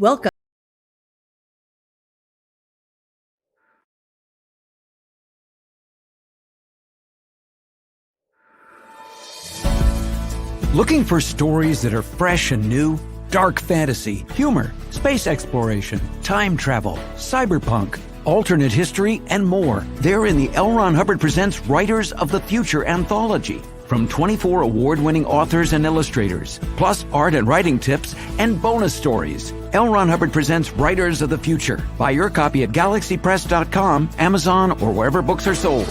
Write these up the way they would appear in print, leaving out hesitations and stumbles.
Welcome. Looking for stories that are fresh and new? Dark fantasy, humor, space exploration, time travel, cyberpunk, alternate history, and more. They're in the L. Ron Hubbard Presents Writers of the Future anthology. From 24 award-winning authors and illustrators, plus art and writing tips and bonus stories. L. Ron Hubbard Presents Writers of the Future. Buy your copy at galaxypress.com, Amazon, or wherever books are sold.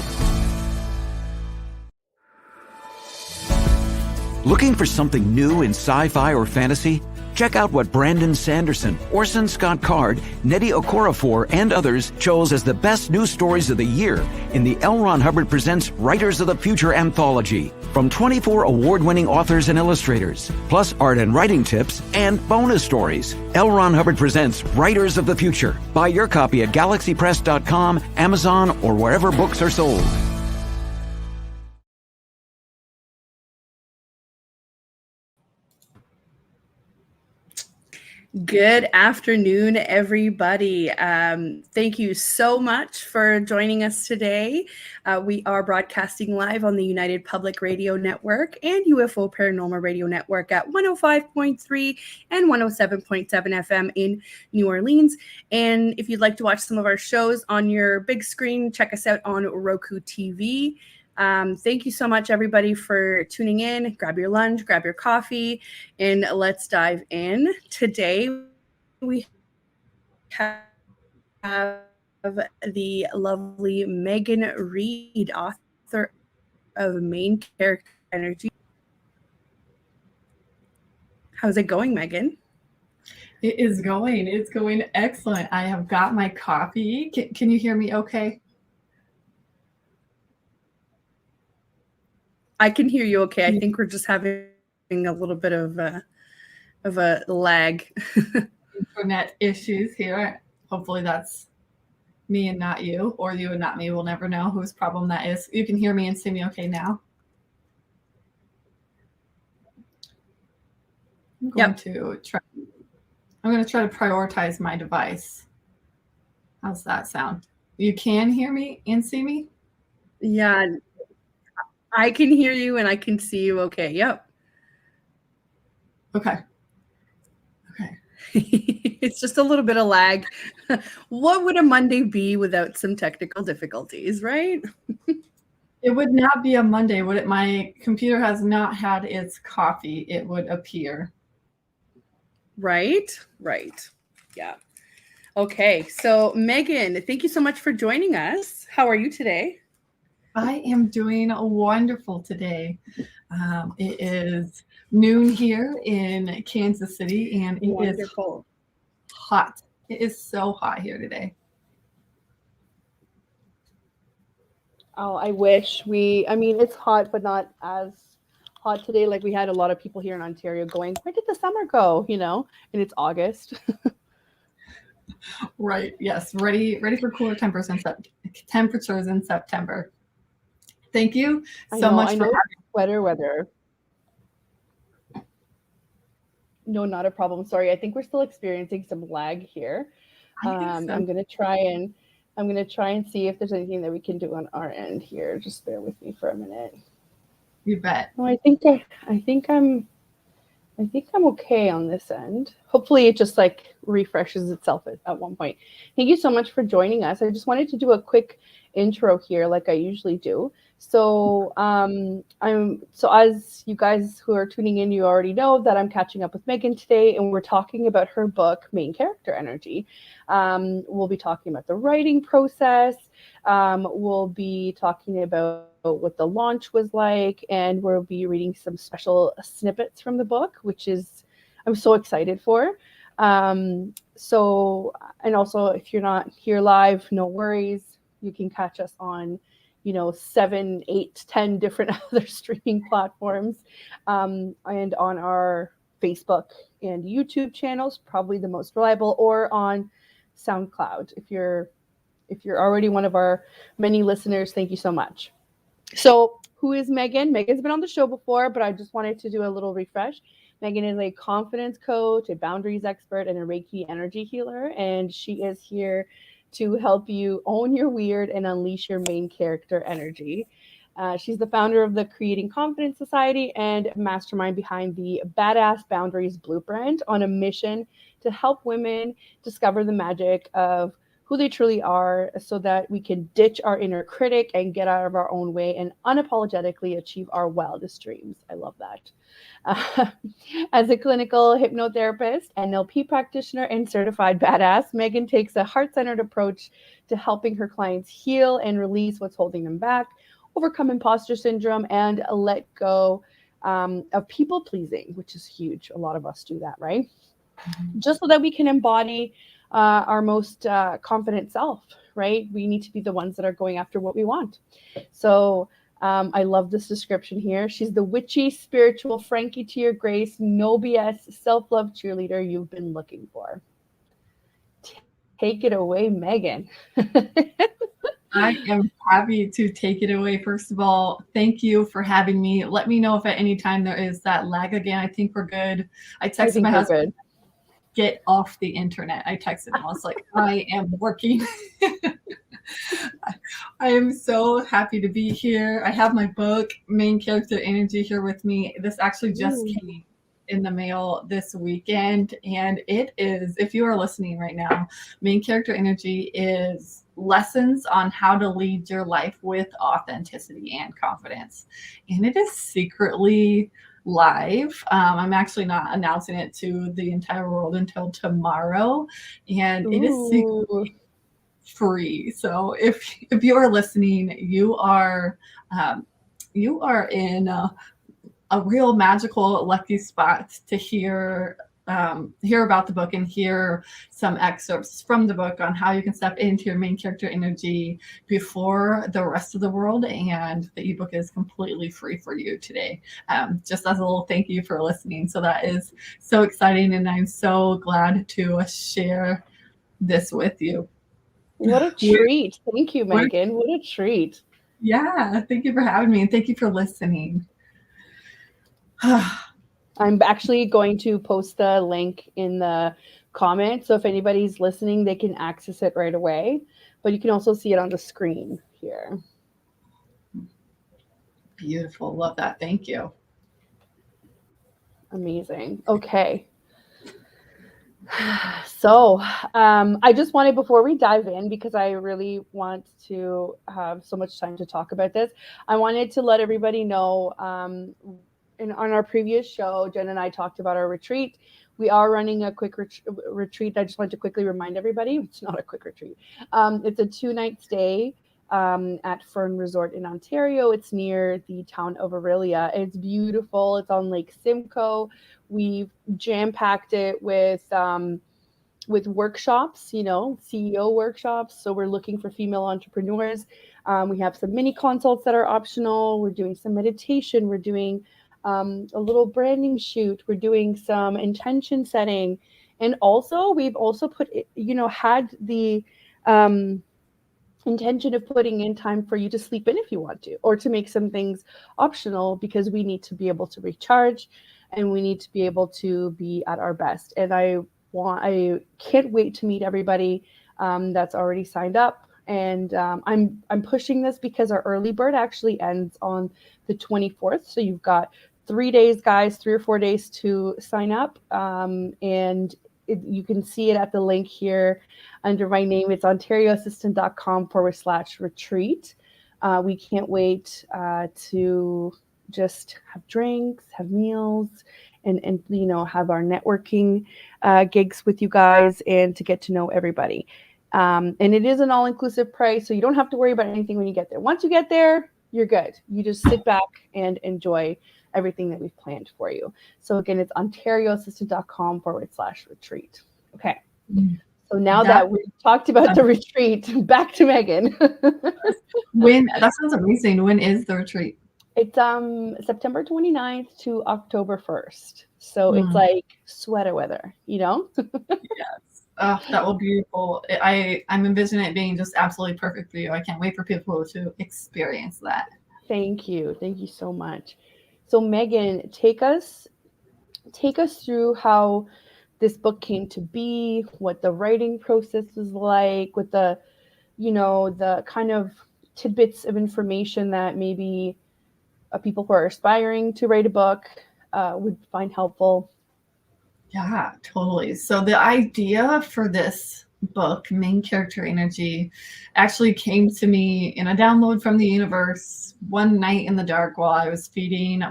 Looking for something new in sci-fi or fantasy? Check out what Brandon Sanderson, Orson Scott Card, Nnedi Okorafor, and others chose as the best news stories of the year in the L. Ron Hubbard Presents Writers of the Future anthology. From 24 award-winning authors and illustrators, plus art and writing tips and bonus stories. L. Ron Hubbard Presents Writers of the Future. Buy your copy at galaxypress.com, Amazon, or wherever books are sold. Good afternoon, everybody. Thank you so much for joining us today. We are broadcasting live on the United Public Radio Network and UFO Paranormal Radio Network at 105.3 and 107.7 FM in New Orleans. And if you'd like to watch some of our shows on your big screen, check us out on Roku TV. Thank you so much, everybody, for tuning in. Grab your lunch, grab your coffee, and let's dive in. Today, we have the lovely Megan Reed, author of Main Character Energy. How's it going, Megan? It's going excellent. I have got my coffee. Can you hear me okay? I can hear you okay. I think we're just having a little bit of a lag. Internet issues here. Hopefully that's me and not you, or you and not me. We'll never know whose problem that is. You can hear me and see me okay now? I'm going to try to prioritize my device. How's that sound? You can hear me and see me? Yeah. I can hear you and I can see you okay. Yep. Okay. It's just a little bit of lag. What would a Monday be without some technical difficulties, right? It would not be a Monday, would it? My computer has not had its coffee, it would appear. Right. Yeah. Okay. So Megan, thank you so much for joining us. How are you today? I am doing wonderful today. It is noon here in Kansas City, and it is hot. It is so hot here today. Oh, I wish it's hot, but not as hot today. Like we had a lot of people here in Ontario going, where did the summer go? And it's August. Right. Yes. Ready for cooler temperatures in September. Thank you so much for having sweater weather. No, not a problem. Sorry, I think we're still experiencing some lag here. I'm gonna try and see if there's anything that we can do on our end here. Just bear with me for a minute. You bet. No, I think I'm okay on this end. Hopefully it just like refreshes itself at one point. Thank you so much for joining us. I just wanted to do a quick intro here like I usually do. So as you guys who are tuning in, you already know that I'm catching up with Megan today, and we're talking about her book, Main Character Energy. We'll be talking about the writing process. We'll be talking about what the launch was like, and we'll be reading some special snippets from the book, which I'm so excited for. And also, if you're not here live, no worries. You can catch us on 7, 8, 10 different other streaming platforms, and on our Facebook and YouTube channels, probably the most reliable, or on SoundCloud. If you're already one of our many listeners, thank you so much. So who is Megan? Megan's been on the show before, but I just wanted to do a little refresh. Megan is a confidence coach, a boundaries expert, and a Reiki energy healer. And she is here to help you own your weird and unleash your main character energy. She's the founder of the Creating Confidence Society and mastermind behind the Badass Boundaries Blueprint, on a mission to help women discover the magic of who they truly are, so that we can ditch our inner critic and get out of our own way and unapologetically achieve our wildest dreams. I love that. As a clinical hypnotherapist, NLP practitioner, and certified badass, Megan takes a heart-centered approach to helping her clients heal and release what's holding them back, overcome imposter syndrome, and let go of people pleasing, which is huge. A lot of us do that, right? Mm-hmm. Just so that we can embody our most confident self, right? We need to be the ones that are going after what we want. So I love this description here. She's the witchy, spiritual, Frankie to your grace, no BS, self-love cheerleader you've been looking for. Take it away, Megan. I am happy to take it away. First of all, thank you for having me. Let me know if at any time there is that lag again. I think we're good. I texted my husband, get off the internet. I texted him. I was like, I am working. I am so happy to be here. I have my book, Main Character Energy, here with me. This actually just came in the mail this weekend. And it is, if you are listening right now, Main Character Energy is lessons on how to lead your life with authenticity and confidence. And it is secretly live. I'm actually not announcing it to the entire world until tomorrow. And it is secretly free. So if you are listening, you are in a real magical lucky spot to hear about the book and hear some excerpts from the book on how you can step into your main character energy before the rest of the world. And the ebook is completely free for you today, just as a little thank you for listening. So that is so exciting, and I'm so glad to share this with you. What a treat. Thank you, Megan. What a treat. Yeah, thank you for having me, and thank you for listening. I'm actually going to post the link in the comments, so if anybody's listening, they can access it right away. But you can also see it on the screen here. Beautiful. Love that. Thank you. Amazing. Okay. So I just wanted, before we dive in, because I really want to have so much time to talk about this, I wanted to let everybody know, on our previous show, Jen and I talked about our retreat. We are running a quick retreat. I just wanted to quickly remind everybody, it's not a quick retreat. It's a 2-night stay at Fern Resort in Ontario. It's near the town of Aurelia. It's beautiful. It's on Lake Simcoe. We've jam-packed it with workshops, CEO workshops. So we're looking for female entrepreneurs. We have some mini consults that are optional. We're doing some meditation. We're doing a little branding shoot. We're doing some intention setting. And also, we've also had the intention of putting in time for you to sleep in if you want to, or to make some things optional, because we need to be able to recharge and we need to be able to be at our best. And I can't wait to meet everybody that's already signed up. And I'm pushing this because our early bird actually ends on the 24th. So you've got 3 days, guys, 3 or 4 days to sign up. And you can see it at the link here under my name. It's ontarioassistant.com/retreat. We can't wait to just have drinks, have meals, and have our networking gigs with you guys, and to get to know everybody. And it is an all-inclusive price, so you don't have to worry about anything when you get there. Once you get there, you're good. You just sit back and enjoy everything that we've planned for you. So again, it's ontarioassistant.com/retreat. Okay. So now that we've talked about the retreat, back to Megan. That sounds amazing. When is the retreat? It's September 29th to October 1st. So it's like sweater weather, Yes. Oh, that will be beautiful. I'm envisioning it being just absolutely perfect for you. I can't wait for people to experience that. Thank you. Thank you so much. So Megan, take us take us through how this book came to be, what the writing process was like, with the, the kind of tidbits of information that maybe people who are aspiring to write a book would find helpful. Yeah, totally. So the idea for this book, Main Character Energy, actually came to me in a download from the universe one night in the dark while I was feeding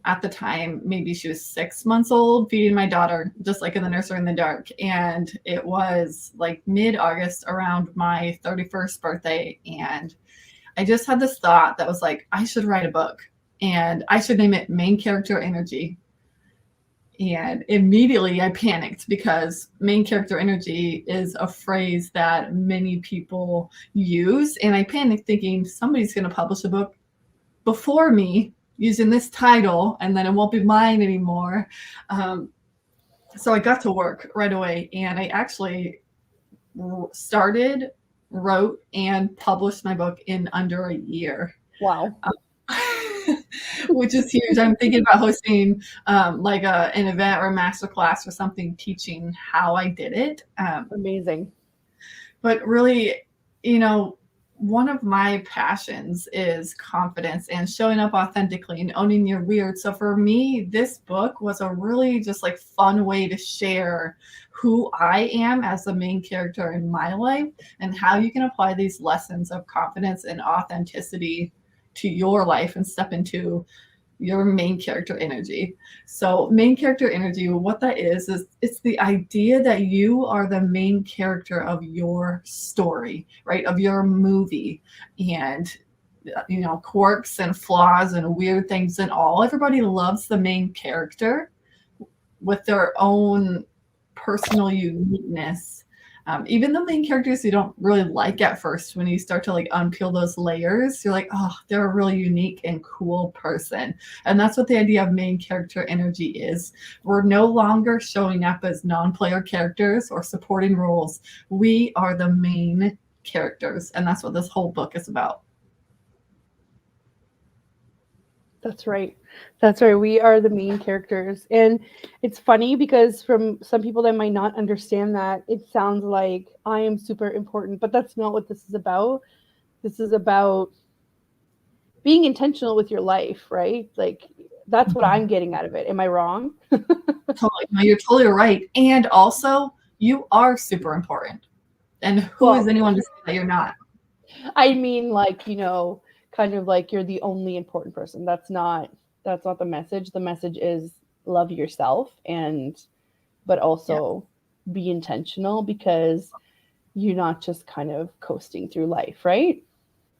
at the time, maybe she was 6 months old, feeding my daughter, just like in the nursery in the dark. And it was like mid-August, around my 31st birthday. And I just had this thought that was like, I should write a book and I should name it Main Character Energy. And immediately I panicked because main character energy is a phrase that many people use. And I panicked thinking somebody's going to publish a book before me using this title, and then it won't be mine anymore. So I got to work right away, and I actually started, wrote, and published my book in under a year. Wow. Which is huge. I'm thinking about hosting like an event or a masterclass or something, teaching how I did it. Amazing. But really, one of my passions is confidence and showing up authentically and owning your weird. So for me, this book was a really just like fun way to share who I am as the main character in my life and how you can apply these lessons of confidence and authenticity to your life and step into your main character energy. So main character energy, what that is it's the idea that you are the main character of your story, right? Of your movie. And quirks and flaws and weird things and all. Everybody loves the main character with their own personal uniqueness. Even the main characters you don't really like at first, when you start to like unpeel those layers, you're like, oh, they're a really unique and cool person. And that's what the idea of main character energy is. We're no longer showing up as non-player characters or supporting roles. We are the main characters. And that's what this whole book is about. That's right. That's right. We are the main characters. And it's funny because from some people that might not understand that, it sounds like I am super important, but that's not what this is about. This is about being intentional with your life, right? Like that's what I'm getting out of it. Am I wrong? Totally. No, you're totally right. And also, you are super important. And who is anyone to say that you're not? I mean, like, kind of like you're the only important person. That's not the message. The message is love yourself but also be intentional, because you're not just kind of coasting through life, right?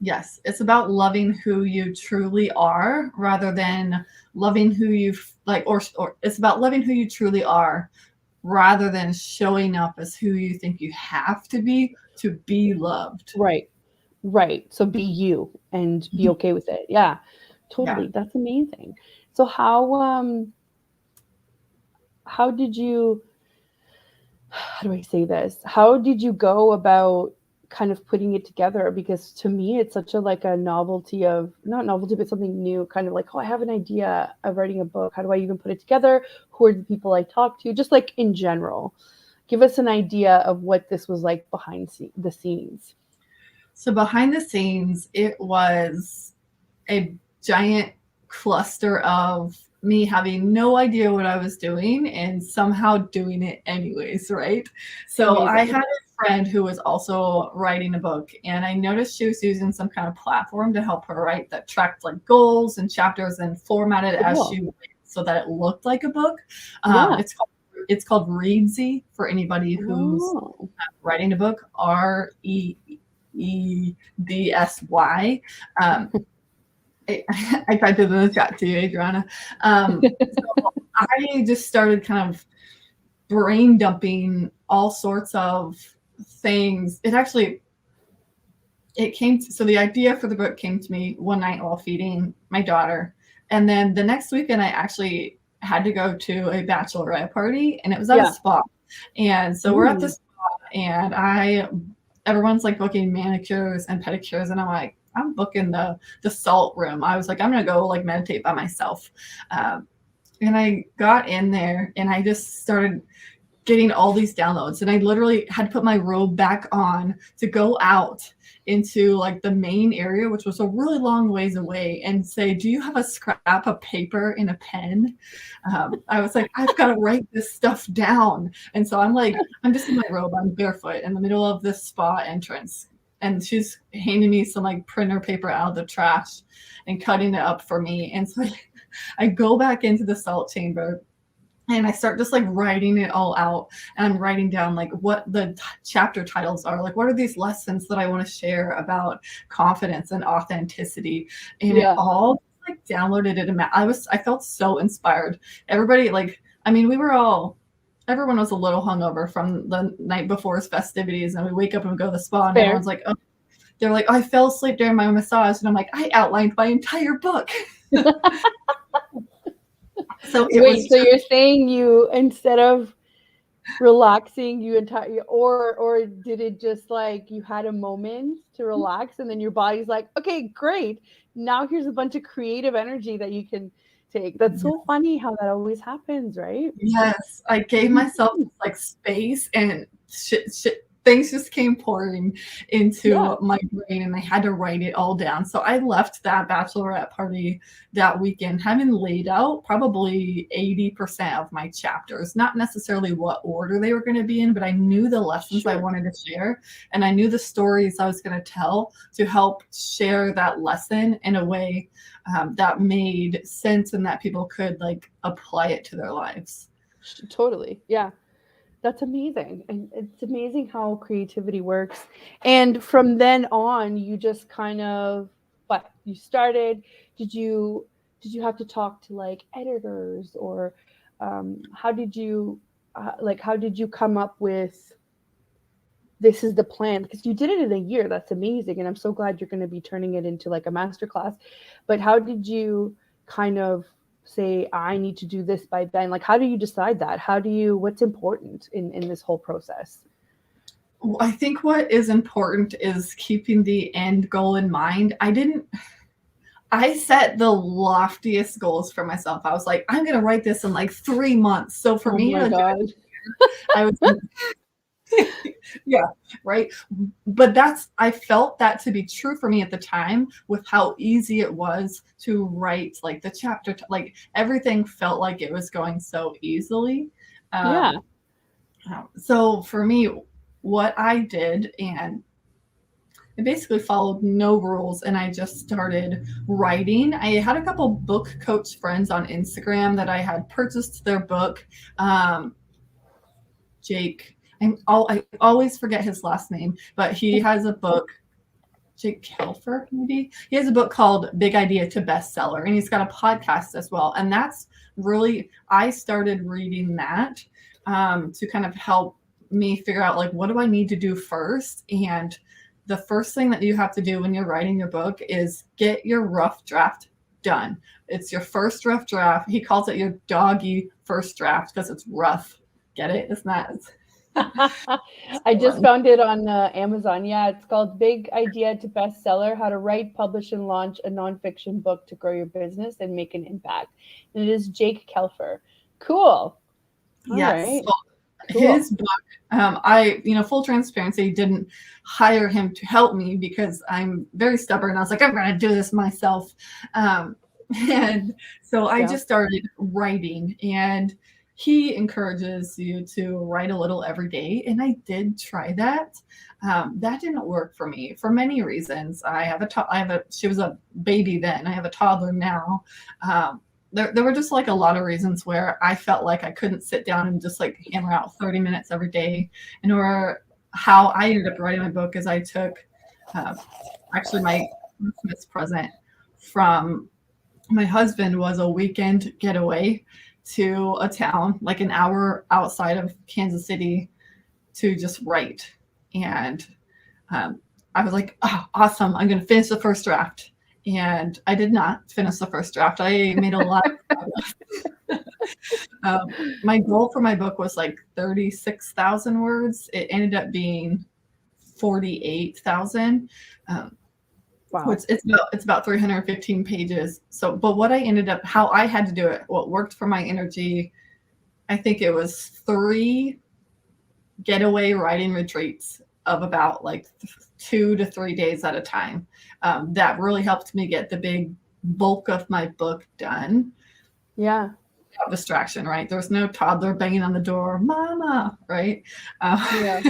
Yes. It's about loving who you truly are rather than loving who you like, or it's about loving who you truly are rather than showing up as who you think you have to be loved. Right. So be you and be okay with it. Yeah, totally. Yeah. That's amazing. So how did you, how do I say this? How did you go about kind of putting it together? Because to me, it's such a novelty of, not novelty, but something new, kind of like, oh, I have an idea of writing a book. How do I even put it together? Who are the people I talk to? Just like in general, give us an idea of what this was like behind the scenes. So behind the scenes, it was a giant cluster of me having no idea what I was doing and somehow doing it anyways, right? So amazing. I had a friend who was also writing a book, and I noticed she was using some kind of platform to help her write that tracked like goals and chapters and formatted as she went so that it looked like a book. It's called Reedsy for anybody who's writing a book. REEDSY. I typed it in the chat to you, Adriana. So I just started kind of brain dumping all sorts of things. So the idea for the book came to me one night while feeding my daughter. And then the next weekend, I actually had to go to a bachelorette party, and it was at a spa. And so we're at the spa, and everyone's like booking manicures and pedicures, and I'm like, I'm booking the salt room. I was like, I'm gonna go like meditate by myself. And I got in there and I just started getting all these downloads. And I literally had to put my robe back on to go out into like the main area, which was a really long ways away, and say, do you have a scrap of paper and a pen? I was like, I've got to write this stuff down. And so I'm just in my robe, I'm barefoot in the middle of this spa entrance. And she's handing me some like printer paper out of the trash and cutting it up for me. And so I go back into the salt chamber and I start just like writing it all out, and I'm writing down like what the chapter titles are, like what are these lessons that I want to share about confidence and authenticity, and it all like downloaded it. I felt so inspired. Everybody, like, I mean, everyone was a little hungover from the night before's festivities, and we wake up and we go to the spa, and everyone's like, oh, they're like, I fell asleep during my massage, and I'm like, I outlined my entire book. So you're saying you, instead of relaxing, or did it just like you had a moment to relax and then your body's like, okay, great, now here's a bunch of creative energy that you can take? That's so funny how that always happens, right? Yes, I gave myself like space, and things just came pouring into my brain, and I had to write it all down. So I left that bachelorette party that weekend having laid out probably 80% of my chapters, not necessarily what order they were going to be in, but I knew the lessons I wanted to share, and I knew the stories I was going to tell to help share that lesson in a way that made sense and that people could like apply it to their lives. Totally. Yeah. That's amazing. And it's amazing how creativity works. And from then on, you just kind of, you started, did you have to talk to like editors, or how did you come up with, this is the plan? Because you did it in a year. That's amazing. And I'm so glad you're going to be turning it into like a masterclass. But how did you kind of say, I need to do this by then? Like, how do you decide that? What's important in this whole process? Well, I think what is important is keeping the end goal in mind. I set the loftiest goals for myself. I was like, I'm going to write this in like 3 months. So for me, I was yeah, right. But I felt that to be true for me at the time, with how easy it was to write like the chapter, like everything felt like it was going so easily. So for me, what I did, and I basically followed no rules, and I just started writing. I had a couple book coach friends on Instagram that I had purchased their book. Jake, I always forget his last name, but he has a book, Jake Kelfer, maybe. He has a book called Big Idea to Bestseller, and he's got a podcast as well. And that's really, I started reading that to kind of help me figure out, like, what do I need to do first? And the first thing that you have to do when you're writing your book is get your rough draft done. It's your first rough draft. He calls it your doggy first draft because it's rough. Get it? It's not. I just found it on Amazon. Yeah, it's called Big Idea to Bestseller: How to Write, Publish, and Launch a Nonfiction Book to Grow Your Business and Make an Impact. And it is Jake Kelfer. Cool. Yes. Right. So his book, full transparency, didn't hire him to help me because I'm very stubborn. I was like, I'm going to do this myself. And so I just started writing, and he encourages you to write a little every day. And I did try that. That didn't work for me for many reasons. She was a baby then. I have a toddler now. There were just like a lot of reasons where I felt like I couldn't sit down and just like hammer out 30 minutes every day. And how I ended up writing my book is I took actually my Christmas present from my husband was a weekend getaway to a town like an hour outside of Kansas City to just write. And I was like, oh, awesome. I'm going to finish the first draft. And I did not finish the first draft. I made a lot of progress. My goal for my book was like 36,000 words. It ended up being 48,000. Wow. It's about 315 pages. So, but what I ended up, how I had to do it, what worked for my energy, I think it was 3 getaway writing retreats of about like 2 to 3 days at a time. That really helped me get the big bulk of my book done. Yeah. Without distraction, right? There was no toddler banging on the door, mama, right? Yeah.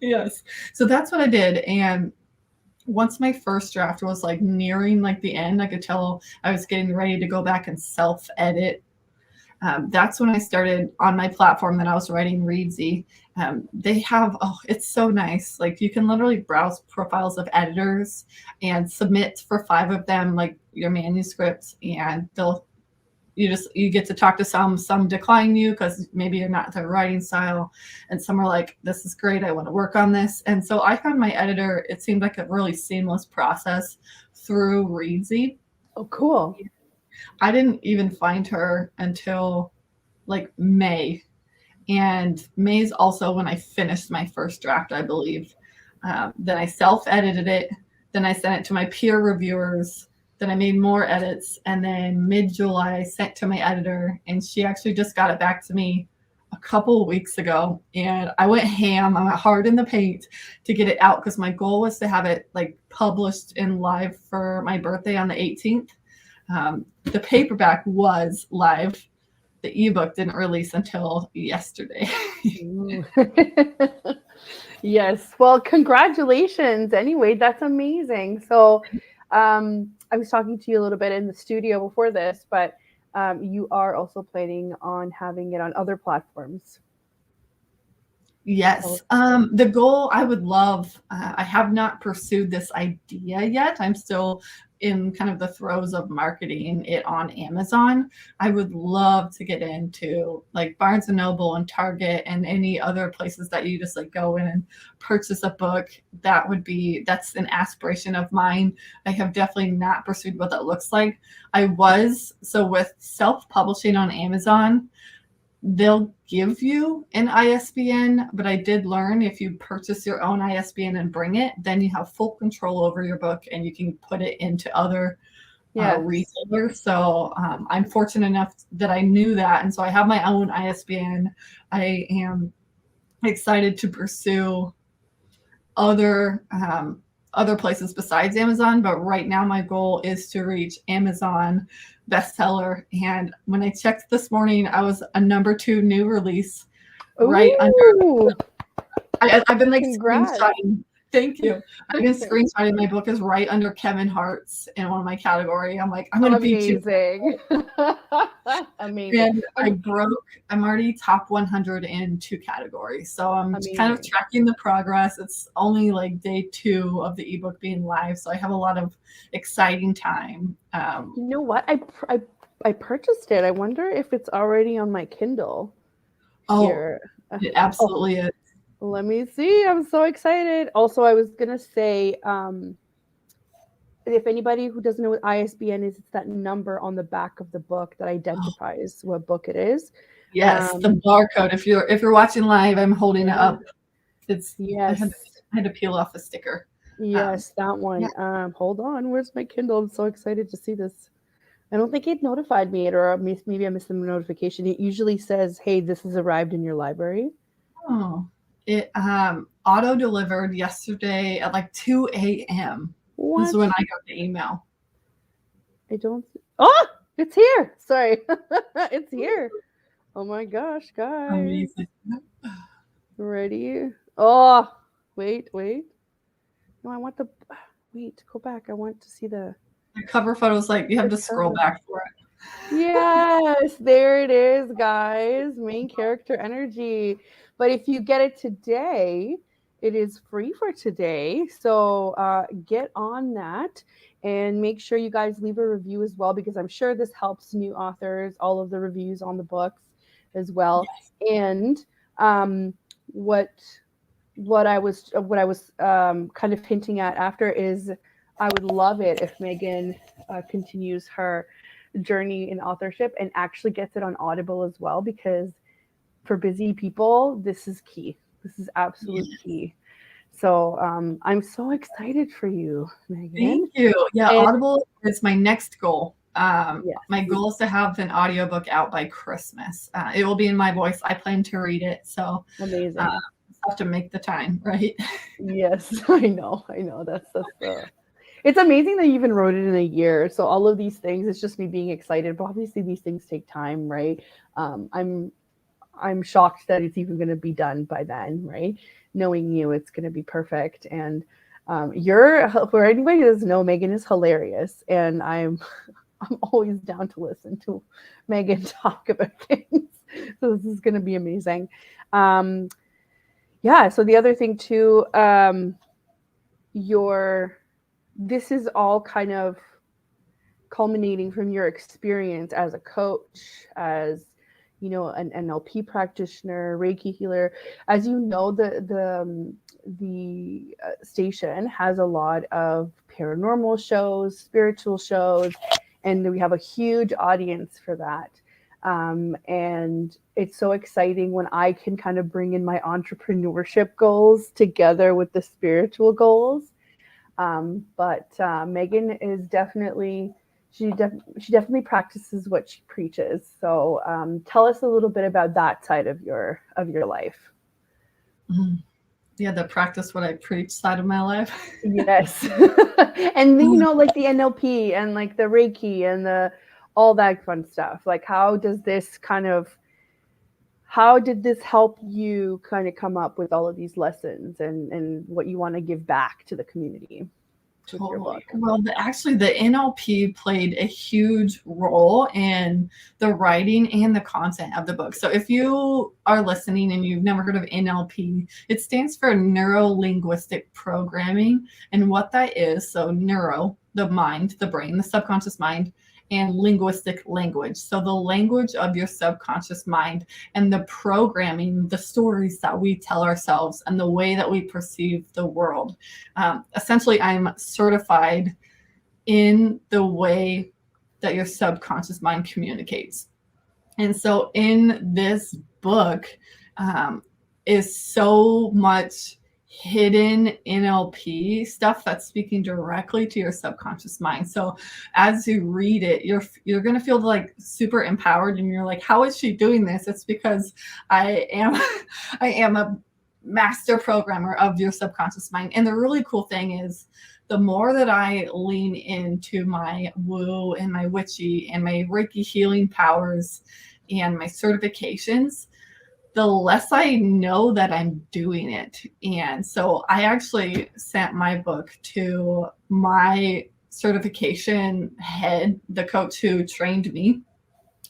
Yes. So that's what I did. And once my first draft was like nearing like the end, I could tell I was getting ready to go back and self-edit. That's when I started on my platform that I was writing Reedsy. They have, it's so nice. Like you can literally browse profiles of editors and submit for 5 of them, like your manuscripts, and you get to talk to some decline you because maybe you're not their writing style, and some are like, this is great, I want to work on this. And so I found my editor, it seemed like a really seamless process through Reedsy. Oh, cool. I didn't even find her until like May, and May's also when I finished my first draft, I believe. Then I self-edited it, then I sent it to my peer reviewers, then I made more edits, and then mid-July I sent to my editor, and she actually just got it back to me a couple of weeks ago, and I went ham. I went hard in the paint to get it out because my goal was to have it like published in live for my birthday on the 18th. The paperback was live. The ebook didn't release until yesterday. Yes. Well, congratulations. Anyway, that's amazing. So I was talking to you a little bit in the studio before this, but you are also planning on having it on other platforms. Yes. The goal, I would love, I have not pursued this idea yet. I'm still in kind of the throes of marketing it on Amazon. I would love to get into like Barnes and Noble and Target and any other places that you just like go in and purchase a book. That's an aspiration of mine. I have definitely not pursued what that looks like. So with self-publishing on Amazon, they'll give you an ISBN, but I did learn if you purchase your own ISBN and bring it, then you have full control over your book and you can put it into other retailers. So I'm fortunate enough that I knew that. And so I have my own ISBN. I am excited to pursue other places besides Amazon, but right now my goal is to reach Amazon bestseller. And when I checked this morning, I was a number 2 new release. Right under. I've been like screenshotting. Thank you. I've been screenshotting. My book is right under Kevin Hart's in one of my category. I'm like, I'm gonna beat you. Amazing. And I'm already top 100 in 2 categories. So I'm kind of tracking the progress. It's only like day 2 of the ebook being live. So I have a lot of exciting time. You know what? I purchased it. I wonder if it's already on my Kindle. Here. It absolutely is. Let me see. I'm so excited. Also, I was going to say, if anybody who doesn't know what ISBN is, it's that number on the back of the book that identifies what book it is. Yes, the barcode. If you're watching live, I'm holding it up. It's I had to peel off the sticker. Yes, that one. Yeah. Hold on. Where's my Kindle? I'm so excited to see this. I don't think it notified me, or maybe I missed the notification. It usually says, "Hey, this has arrived in your library." Oh. It auto delivered yesterday at like 2 a.m. This is when I got the email. Oh, it's here. Sorry. It's here. Oh my gosh, guys. Amazing. Ready? Oh, wait. No, go back. I want to see the cover photos. Like you have to scroll back for it. Yes, there it is, guys. Main character energy. But if you get it today, it is free for today. So get on that and make sure you guys leave a review as well, because I'm sure this helps new authors, all of the reviews on the books as well. Yes. And what I was kind of hinting at after is I would love it if Megan continues her journey in authorship and actually gets it on Audible as well, because for busy people, this is key. This is absolute key. So I'm so excited for you, Megan. Thank you. Yeah, And Audible is my next goal. yes. My goal is to have an audiobook out by Christmas. It will be in my voice. I plan to read it. So Amazing. have to make the time, right? Yes, I know. That's it's amazing that you even wrote it in a year. So all of these things, it's just me being excited. But obviously these things take time, right? I'm shocked that it's even going to be done by then, right? Knowing you, it's going to be perfect. And for anybody who doesn't know, Megan is hilarious, and I'm always down to listen to Megan talk about things. So this is going to be amazing. Yeah. So the other thing too, this is all kind of culminating from your experience as a coach, as an NLP practitioner, Reiki healer. As you know, the station has a lot of paranormal shows, spiritual shows, and we have a huge audience for that. And it's so exciting when I can kind of bring in my entrepreneurship goals together with the spiritual goals. But Megan is definitely, she definitely practices what she preaches. So tell us a little bit about that side of your life. Mm-hmm. Yeah, the practice what I preach side of my life. Yes. And like the NLP and like the Reiki and all that fun stuff. Like how did this help you kind of come up with all of these lessons and what you want to give back to the community? Totally. Well, actually, the NLP played a huge role in the writing and the content of the book. So if you are listening and you've never heard of NLP, it stands for neuro-linguistic programming. And what that is, so neuro, the mind, the brain, the subconscious mind, and linguistic language. So the language of your subconscious mind and the programming, the stories that we tell ourselves and the way that we perceive the world. Essentially, I'm certified in the way that your subconscious mind communicates. And so in this book is so much hidden NLP stuff that's speaking directly to your subconscious mind. So as you read it, you're going to feel like super empowered, and you're like, how is she doing this? It's because I am a master programmer of your subconscious mind. And the really cool thing is, the more that I lean into my woo and my witchy and my Reiki healing powers and my certifications, the less I know that I'm doing it. And so I actually sent my book to my certification head, the coach who trained me.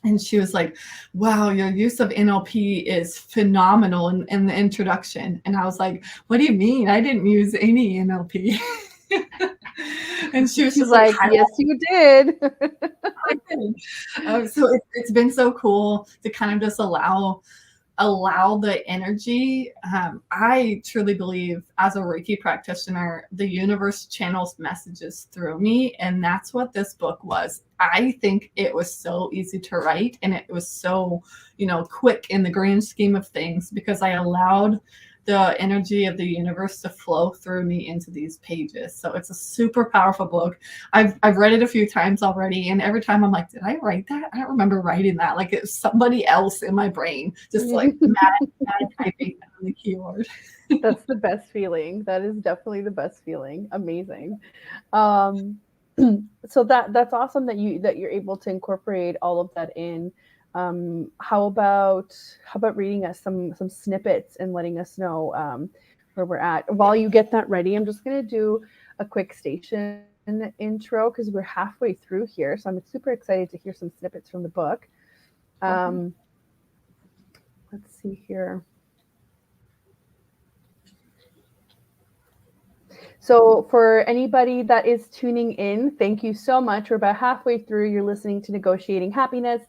And she was like, wow, your use of NLP is phenomenal in the introduction. And I was like, what do you mean? I didn't use any NLP. And she was just like, yes, you did. I did. So it's been so cool to kind of just allow the energy. I truly believe as a Reiki practitioner, the universe channels messages through me. And that's what this book was. I think it was so easy to write, and it was so, quick in the grand scheme of things, because I allowed the energy of the universe to flow through me into these pages. So it's a super powerful book. I've read it a few times already, and every time I'm like, did I write that? I don't remember writing that. Like it's somebody else in my brain, just like mad typing on the keyboard. That's the best feeling. That is definitely the best feeling. Amazing. So that's awesome that you're able to incorporate all of that in. How about reading us some snippets and letting us know where we're at? While you get that ready, I'm just going to do a quick station intro because we're halfway through here. So I'm super excited to hear some snippets from the book. Let's see here. So for anybody that is tuning in, thank you so much. We're about halfway through. You're listening to Negotiating Happiness,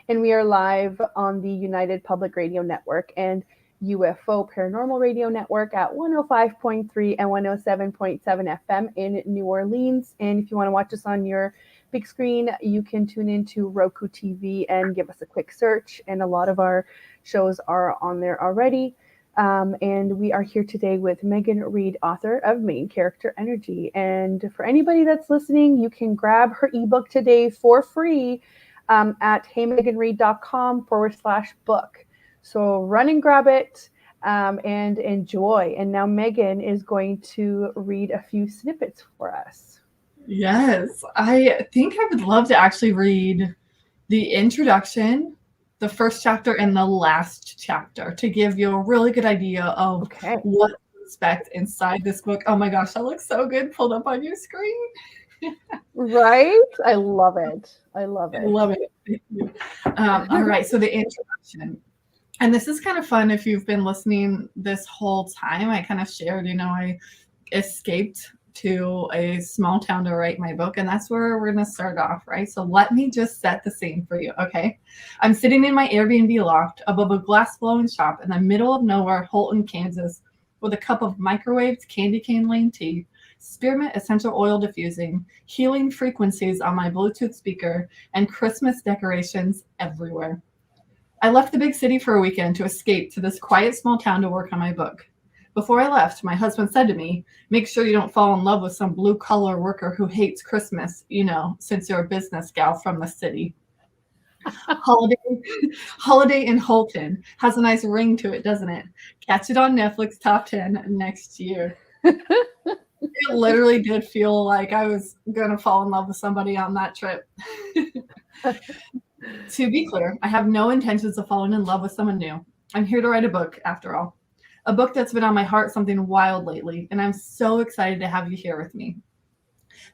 and we are live on the United Public Radio Network and UFO Paranormal Radio Network at 105.3 and 107.7 FM in New Orleans. And if you want to watch us on your big screen, you can tune into Roku TV and give us a quick search. And a lot of our shows are on there already. And we are here today with Megan Reed, author of Main Character Energy. And for anybody that's listening, you can grab her ebook today for free at heymeganreed.com/book. So run and grab it and enjoy. And now Megan is going to read a few snippets for us. Yes, I think I would love to actually read the introduction, the first chapter, and the last chapter to give you a really good idea of what to expect inside this book. Oh my gosh, that looks so good pulled up on your screen. Right? I love it. I love it. I love it. Thank you. All right, so the introduction. And this is kind of fun if you've been listening this whole time. I kind of shared, I escaped to a small town to write my book, and that's where we're going to start off, right? So let me just set the scene for you, okay? I'm sitting in my Airbnb loft above a glass-blowing shop in the middle of nowhere, Holton, Kansas, with a cup of microwaved candy cane lane tea, spearmint essential oil diffusing, healing frequencies on my Bluetooth speaker, and Christmas decorations everywhere. I left the big city for a weekend to escape to this quiet small town to work on my book. Before I left, my husband said to me, make sure you don't fall in love with some blue-collar worker who hates Christmas, since you're a business gal from the city. Holiday in Holton has a nice ring to it, doesn't it? Catch it on Netflix Top 10 next year. It literally did feel like I was going to fall in love with somebody on that trip. To be clear, I have no intentions of falling in love with someone new. I'm here to write a book, after all. A book that's been on my heart something wild lately, and I'm so excited to have you here with me.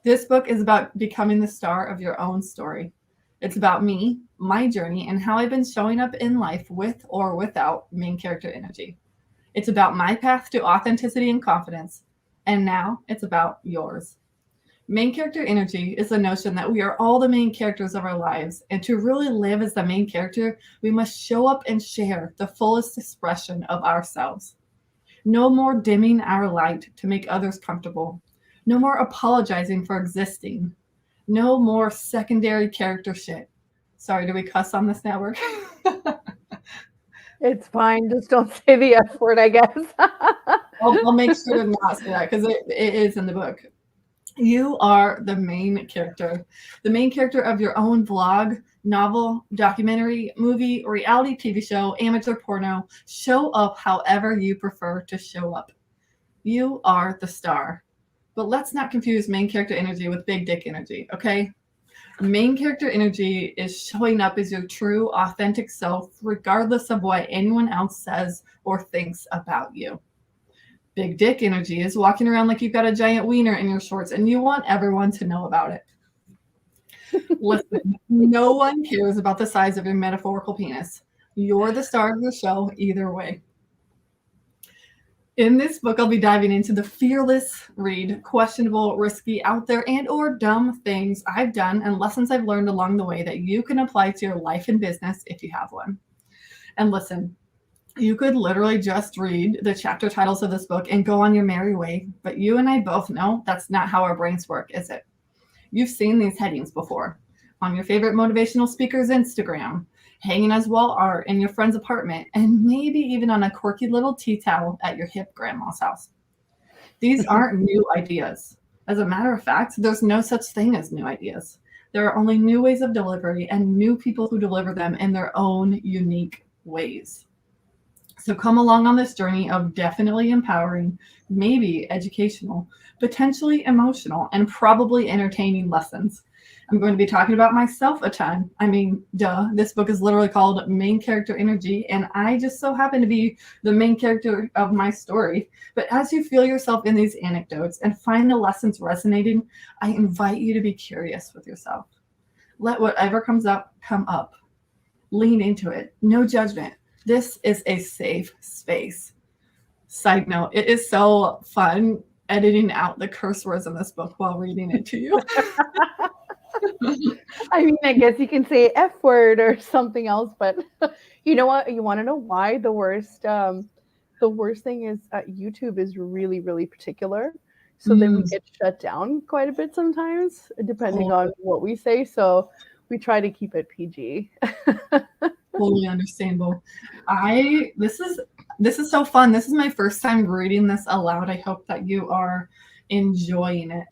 This book is about becoming the star of your own story. It's about me, my journey, and how I've been showing up in life with or without main character energy. It's about my path to authenticity and confidence, and now it's about yours. Main character energy is the notion that we are all the main characters of our lives, and to really live as the main character, we must show up and share the fullest expression of ourselves. No more dimming our light to make others comfortable. No more apologizing for existing. No more secondary character shit. Sorry, do we cuss on this network? It's fine. Just don't say the F word, I guess. I'll make sure to not say that because it is in the book. You are the main character of your own vlog, novel, documentary, movie, reality TV show, amateur porno. Show up however you prefer to show up. You are the star. But let's not confuse main character energy with big dick energy, okay? Main character energy is showing up as your true, authentic self, regardless of what anyone else says or thinks about you. Big dick energy is walking around like you've got a giant wiener in your shorts and you want everyone to know about it. Listen, no one cares about the size of your metaphorical penis. You're the star of the show either way. In this book, I'll be diving into the fearless read, questionable, risky, out there, and or dumb things I've done and lessons I've learned along the way that you can apply to your life and business if you have one. And listen, you could literally just read the chapter titles of this book and go on your merry way, but you and I both know that's not how our brains work, is it? You've seen these headings before on your favorite motivational speaker's Instagram, hanging as wall art in your friend's apartment, and maybe even on a quirky little tea towel at your hip grandma's house. These aren't new ideas. As a matter of fact, there's no such thing as new ideas. There are only new ways of delivery and new people who deliver them in their own unique ways. So come along on this journey of definitely empowering, maybe educational, potentially emotional, and probably entertaining lessons. I'm going to be talking about myself a ton. I mean, duh, this book is literally called Main Character Energy, and I just so happen to be the main character of my story. But as you feel yourself in these anecdotes and find the lessons resonating, I invite you to be curious with yourself. Let whatever comes up, come up. Lean into it. No judgment. This is a safe space. Side note, it is so fun editing out the curse words in this book while reading it to you. I mean, I guess you can say F word or something else, but you know what? You want to know why the worst thing is YouTube is really, really particular. So then we get shut down quite a bit sometimes, depending on what we say. So we try to keep it PG. Totally understandable. This is so fun. This is my first time reading this aloud. I hope that you are enjoying it.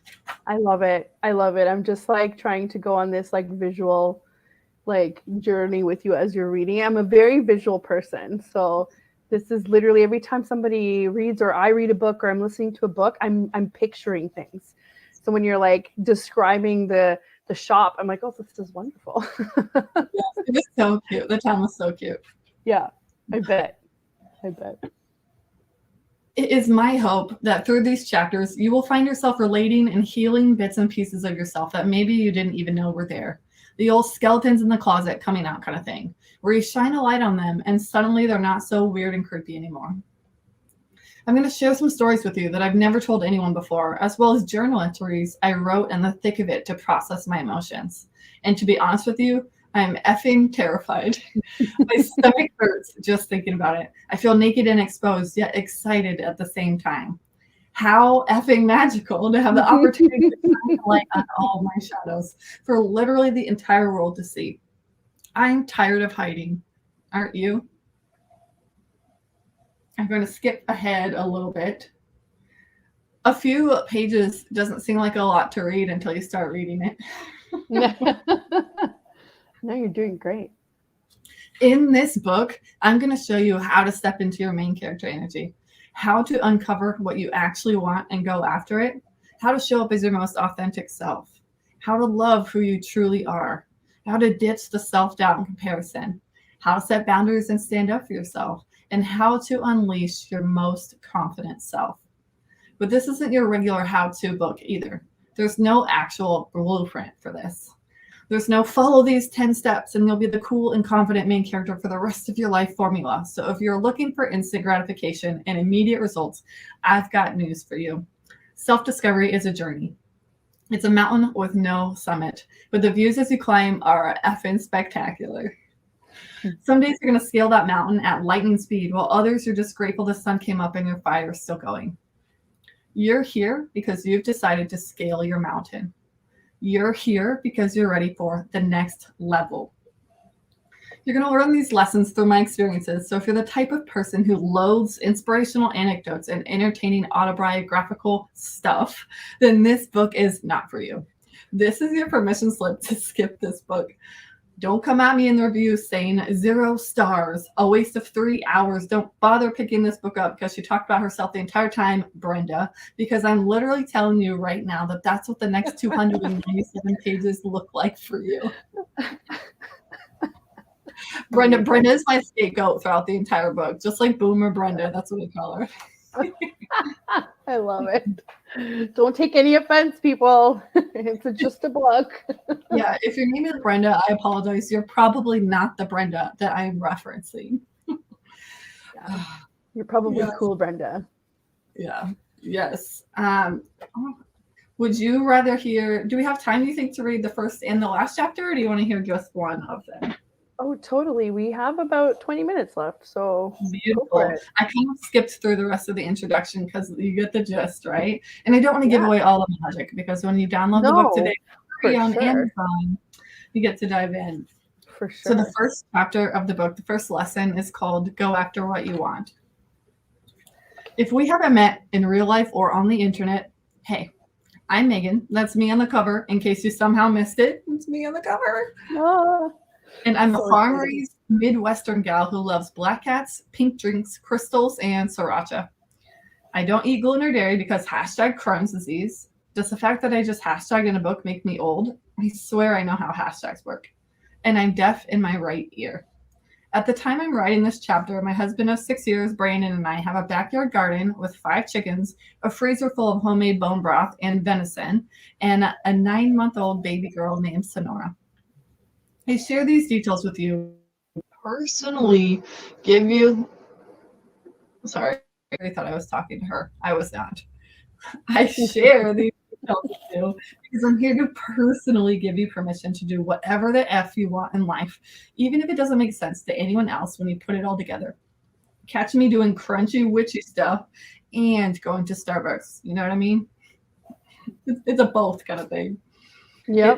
I love it. I love it. I'm just like trying to go on this like visual like journey with you as you're reading. I'm a very visual person. So this is literally every time somebody reads or I read a book or I'm listening to a book, I'm picturing things. So when you're like describing the shop, I'm like, oh, this is wonderful. Yes, it was so cute. The town was so cute. Yeah, I bet. It is my hope that through these chapters, you will find yourself relating and healing bits and pieces of yourself that maybe you didn't even know were there. The old skeletons in the closet coming out kind of thing, where you shine a light on them and suddenly they're not so weird and creepy anymore. I'm going to share some stories with you that I've never told anyone before, as well as journal entries I wrote in the thick of it to process my emotions. And to be honest with you, I'm effing terrified. My stomach hurts just thinking about it. I feel naked and exposed, yet excited at the same time. How effing magical to have the opportunity to shine a light on all my shadows for literally the entire world to see. I'm tired of hiding. Aren't you? I'm going to skip ahead a little bit. A few pages doesn't seem like a lot to read until you start reading it. No, you're doing great. In this book, I'm going to show you how to step into your main character energy, how to uncover what you actually want and go after it, how to show up as your most authentic self, how to love who you truly are, how to ditch the self-doubt and comparison, how to set boundaries and stand up for yourself, and how to unleash your most confident self. But this isn't your regular how-to book either. There's no actual blueprint for this. There's no follow these 10 steps and you'll be the cool and confident main character for the rest of your life formula. So if you're looking for instant gratification and immediate results, I've got news for you. Self-discovery is a journey. It's a mountain with no summit, but the views as you climb are effing spectacular. Some days you're going to scale that mountain at lightning speed, while others you're just grateful the sun came up and your fire is still going. You're here because you've decided to scale your mountain. You're here because you're ready for the next level. You're going to learn these lessons through my experiences. So if you're the type of person who loathes inspirational anecdotes and entertaining autobiographical stuff, then this book is not for you. This is your permission slip to skip this book. Don't come at me in the reviews saying 0 stars, a waste of 3 hours. Don't bother picking this book up because she talked about herself the entire time, Brenda, because I'm literally telling you right now that that's what the next 297 pages look like for you. Brenda is my scapegoat throughout the entire book, just like Boomer Brenda. That's what I call her. I love it. Don't take any offense, people. It's just a book. Yeah, if your name is Brenda, I apologize. You're probably not the Brenda that I'm referencing. Yeah. You're probably cool, Brenda. Yeah. Yes. Would you rather hear? Do we have time, you think, to read the first and the last chapter, or do you want to hear just one of them? Oh, totally. We have about 20 minutes left, so beautiful. Go for it. I kind of skipped through the rest of the introduction because you get the gist, right? And I don't want to give away all the magic because when you download the book today on Amazon, you get to dive in. For sure. So the first chapter of the book, the first lesson is called Go After What You Want. If we haven't met in real life or on the internet, hey, I'm Megan. That's me on the cover. In case you somehow missed it, it's me on the cover. And I'm a farm-raised Midwestern gal who loves black cats, pink drinks, crystals, and sriracha. I don't eat gluten or dairy because hashtag Crohn's disease. Does the fact that I just hashtagged in a book make me old? I swear I know how hashtags work. And I'm deaf in my right ear. At the time I'm writing this chapter, my husband of 6 years, Brandon, and I have a backyard garden with 5 chickens, a freezer full of homemade bone broth and venison, and a 9-month-old baby girl named Sonora. I share these details with you personally, give you, sorry, I thought I was talking to her. I was not. I share these details with you because I'm here to personally give you permission to do whatever the F you want in life, even if it doesn't make sense to anyone else when you put it all together. Catch me doing crunchy, witchy stuff and going to Starbucks. You know what I mean? It's a both kind of thing. Yeah.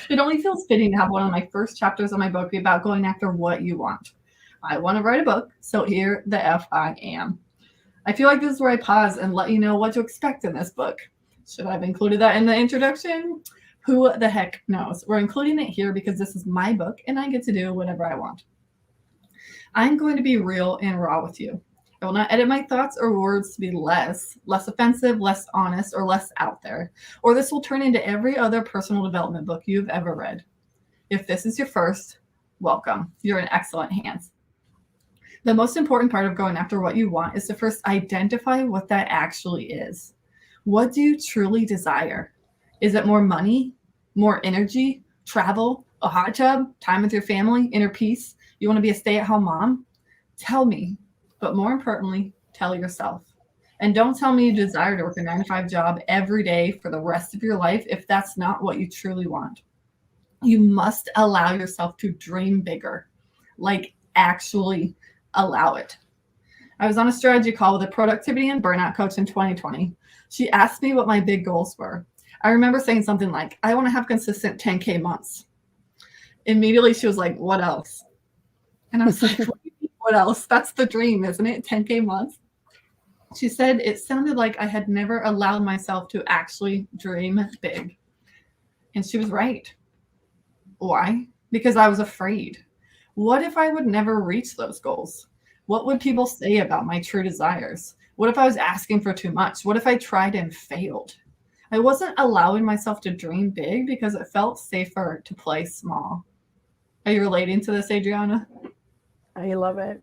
It only feels fitting to have one of my first chapters of my book be about going after what you want. I want to write a book, so here the F I am. I feel like this is where I pause and let you know what to expect in this book. Should I have included that in the introduction? Who the heck knows? We're including it here because this is my book and I get to do whatever I want. I'm going to be real and raw with you. I will not edit my thoughts or words to be less offensive, less honest, or less out there. Or this will turn into every other personal development book you've ever read. If this is your first, welcome. You're in excellent hands. The most important part of going after what you want is to first identify what that actually is. What do you truly desire? Is it more money, more energy, travel, a hot tub, time with your family, inner peace? You want to be a stay-at-home mom? Tell me, but more importantly, tell yourself. And don't tell me you desire to work a 9-to-5 job every day for the rest of your life if that's not what you truly want. You must allow yourself to dream bigger, like actually allow it. I was on a strategy call with a productivity and burnout coach in 2020. She asked me what my big goals were. I remember saying something like, I want to have consistent 10K months. Immediately she was like, what else? And I was like, what else? That's the dream, isn't it? 10K months. She said it sounded like I had never allowed myself to actually dream big. And she was right. Why? Because I was afraid. What if I would never reach those goals? What would people say about my true desires? What if I was asking for too much? What if I tried and failed? I wasn't allowing myself to dream big because it felt safer to play small. Are you relating to this, Adriana? I love it.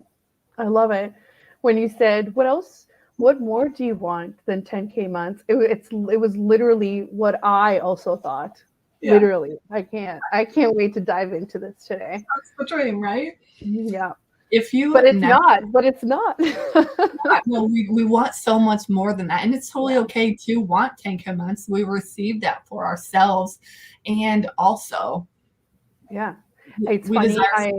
I love it. When you said, what else? What more do you want than 10K months? It was literally what I also thought. Yeah. Literally. I can't wait to dive into this today. That's the dream, right? Yeah. But it's not. No, we want so much more than that. And it's totally okay to want 10K months. We receive that for ourselves. And also, it's funny.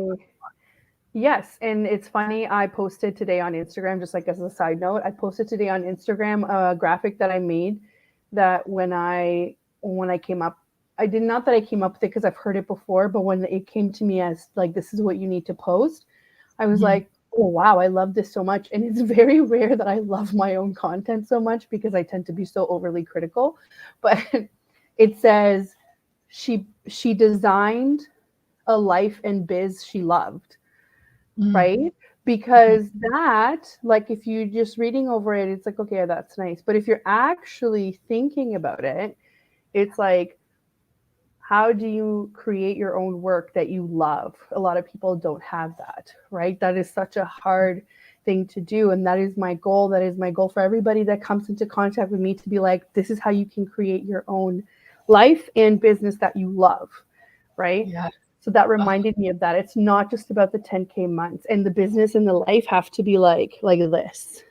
Yes, and it's funny. I posted today on Instagram, just like as a side note, I posted today on Instagram a graphic that I made that when I came up, I did not that I came up with it because I've heard it before, but when it came to me as like, this is what you need to post, I was like, oh, wow, I love this so much. And it's very rare that I love my own content so much because I tend to be so overly critical. But it says she designed a life and biz she loved, right? Because that, like, if you're just reading over it, it's like, okay, that's nice. But if you're actually thinking about it, it's like, how do you create your own work that you love? A lot of people don't have that, right? That is such a hard thing to do. And that is my goal. That is my goal for everybody that comes into contact with me, to be like, this is how you can create your own life and business that you love, right? Yeah. So that reminded me of that. It's not just about the 10K months, and the business and the life have to be like this,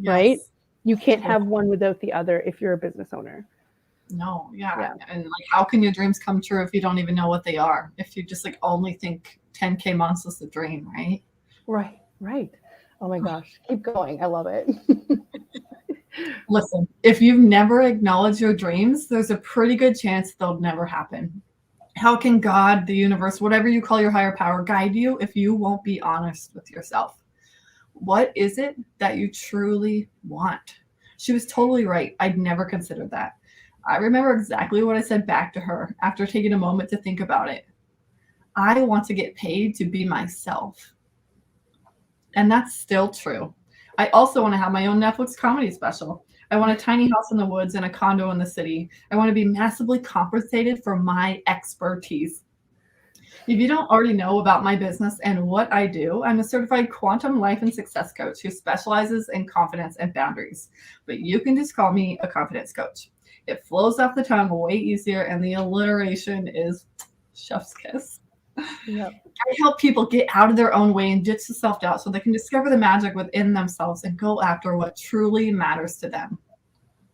right? You can't have one without the other if you're a business owner. No, yeah. And like, how can your dreams come true if you don't even know what they are? If you just like only think 10K months is the dream, right? Right. Oh my gosh. Keep going. I love it. Listen, if you've never acknowledged your dreams, there's a pretty good chance they'll never happen. How can God, the universe, whatever you call your higher power, guide you if you won't be honest with yourself? What is it that you truly want? She was totally right. I'd never considered that. I remember exactly what I said back to her after taking a moment to think about it. I want to get paid to be myself. And that's still true. I also want to have my own Netflix comedy special. I want a tiny house in the woods and a condo in the city. I want to be massively compensated for my expertise. If you don't already know about my business and what I do, I'm a certified quantum life and success coach who specializes in confidence and boundaries. But you can just call me a confidence coach. It flows off the tongue way easier, and the alliteration is chef's kiss. Yep. I help people get out of their own way and ditch the self-doubt so they can discover the magic within themselves and go after what truly matters to them,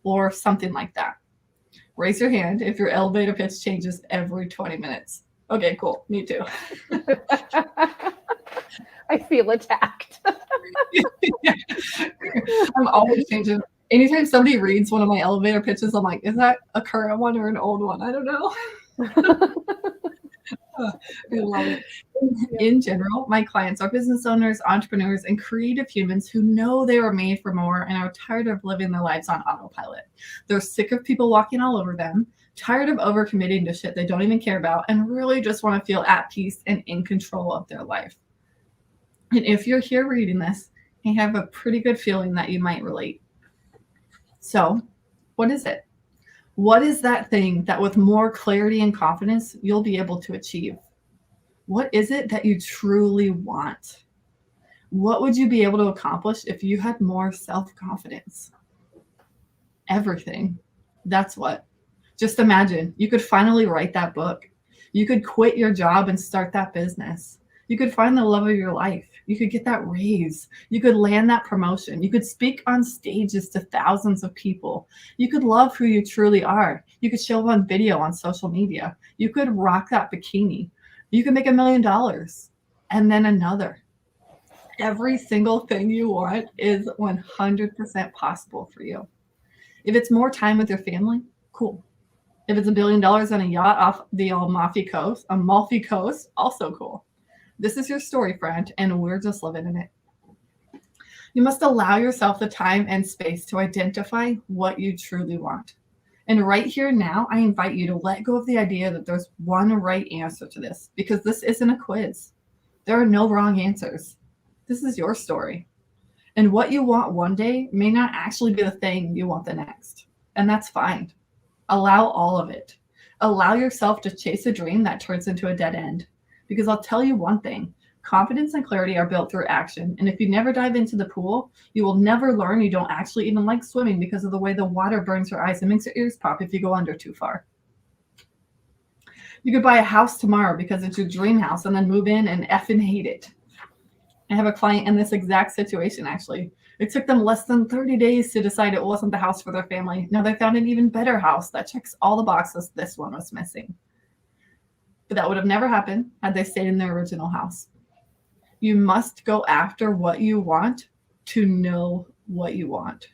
or something like that. Raise your hand if your elevator pitch changes every 20 minutes. Okay, cool. Me too. I feel attacked. I'm always changing. Anytime somebody reads one of my elevator pitches, I'm like, is that a current one or an old one? I don't know. I love it. In general, my clients are business owners, entrepreneurs, and creative humans who know they were made for more and are tired of living their lives on autopilot. They're sick of people walking all over them, tired of overcommitting to shit they don't even care about, and really just want to feel at peace and in control of their life. And if you're here reading this, I have a pretty good feeling that you might relate. So, what is it? What is that thing that with more clarity and confidence, you'll be able to achieve? What is it that you truly want? What would you be able to accomplish if you had more self-confidence? Everything. That's what. Just imagine, you could finally write that book. You could quit your job and start that business. You could find the love of your life. You could get that raise. You could land that promotion. You could speak on stages to thousands of people. You could love who you truly are. You could show up on video on social media. You could rock that bikini. You could make $1 million and then another. Every single thing you want is 100% possible for you. If it's more time with your family, cool. If it's $1 billion on a yacht off the Amalfi Coast, also cool. This is your story, friend, and we're just living in it. You must allow yourself the time and space to identify what you truly want. And right here now, I invite you to let go of the idea that there's one right answer to this, because this isn't a quiz. There are no wrong answers. This is your story. And what you want one day may not actually be the thing you want the next. And that's fine. Allow all of it. Allow yourself to chase a dream that turns into a dead end. Because I'll tell you one thing, confidence and clarity are built through action. And if you never dive into the pool, you will never learn you don't actually even like swimming because of the way the water burns your eyes and makes your ears pop if you go under too far. You could buy a house tomorrow because it's your dream house and then move in and effing hate it. I have a client in this exact situation, actually. It took them less than 30 days to decide it wasn't the house for their family. Now they found an even better house that checks all the boxes this one was missing. But that would have never happened had they stayed in their original house. You must go after what you want to know what you want.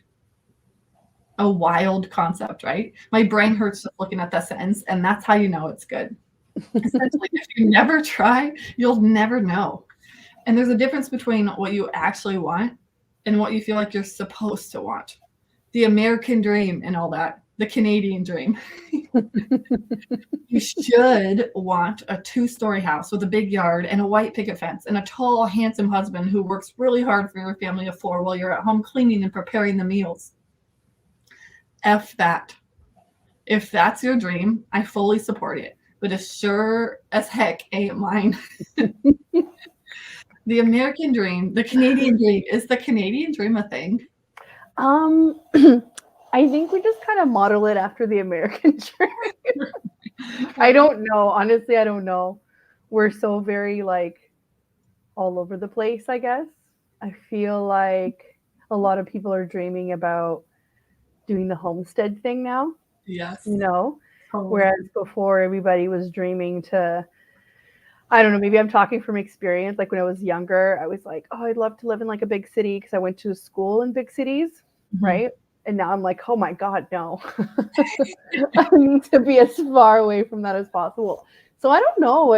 A wild concept, right? My brain hurts just looking at that sentence, and that's how you know it's good. Essentially, if you never try, you'll never know. And there's a difference between what you actually want and what you feel like you're supposed to want. The American dream and all that. The Canadian dream. You should want a 2-story house with a big yard and a white picket fence and a tall, handsome husband who works really hard for your family of 4 while you're at home cleaning and preparing the meals. F that. If that's your dream, I fully support it, but it sure as heck ain't mine. The American dream, the Canadian dream, is the Canadian dream a thing? I think we just kind of model it after the American dream. I don't know. Honestly, I don't know. We're so very like all over the place, I guess. I feel like a lot of people are dreaming about doing the homestead thing now. Yes. You know, whereas before everybody was dreaming to, I don't know, maybe I'm talking from experience. Like when I was younger, I was like, oh, I'd love to live in like a big city because I went to school in big cities, right? And now I'm like, oh my God, no. I need to be as far away from that as possible. So I don't know.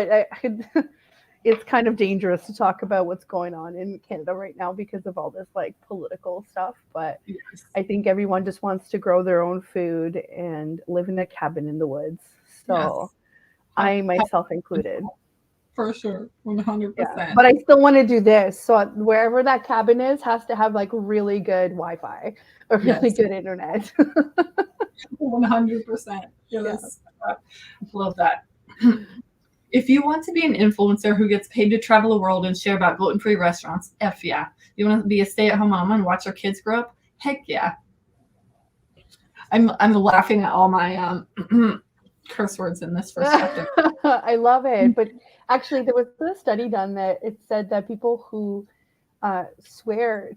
It's kind of dangerous to talk about what's going on in Canada right now because of all this like political stuff. But yes. I think everyone just wants to grow their own food and live in a cabin in the woods. So yes. I myself included. For sure, 100%. Yeah, but I still want to do this. So wherever that cabin is has to have like really good Wi-Fi or really good internet. 100%. Yes. Yeah. Love that. If you want to be an influencer who gets paid to travel the world and share about gluten-free restaurants, F yeah. You want to be a stay-at-home mom and watch your kids grow up? Heck yeah. I'm laughing at all my curse words in this first chapter. I love it. But actually, there was a study done that it said that people who swear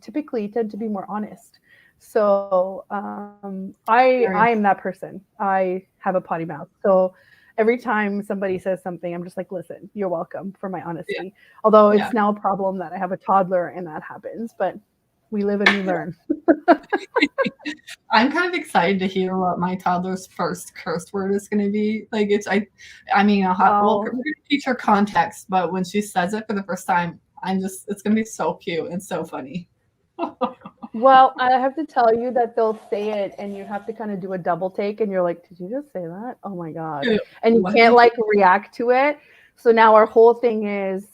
typically tend to be more honest. So I am that person. I have a potty mouth. So every time somebody says something, I'm just like, listen, you're welcome for my honesty. Yeah. Although it's now a problem that I have a toddler and that happens, but we live and we learn. I'm kind of excited to hear what my toddler's first curse word is going to be. Like I mean, we're going to teach her context, but when she says it for the first time, it's going to be so cute and so funny. Well, I have to tell you that they'll say it and you have to kind of do a double take and you're like, did you just say that? Oh my God. And you can't like react to it. So now our whole thing is,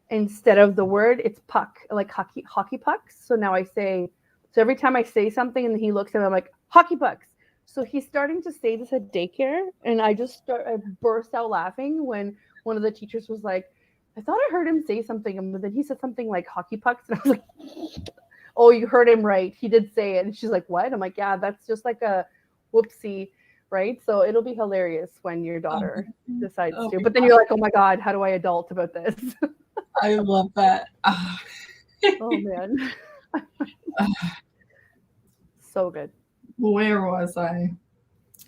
instead of the word, it's puck, like hockey pucks. So now so every time I say something and he looks at me, I'm like, hockey pucks. So he's starting to say this at daycare. And I burst out laughing when one of the teachers was like, I thought I heard him say something. But then he said something like hockey pucks. And I was like, oh, you heard him right. He did say it. And she's like, what? I'm like, yeah, that's just like a whoopsie, right? So it'll be hilarious when your daughter decides to. But then you're like, oh my God, how do I adult about this? I love that. Oh man. So good. Where was I?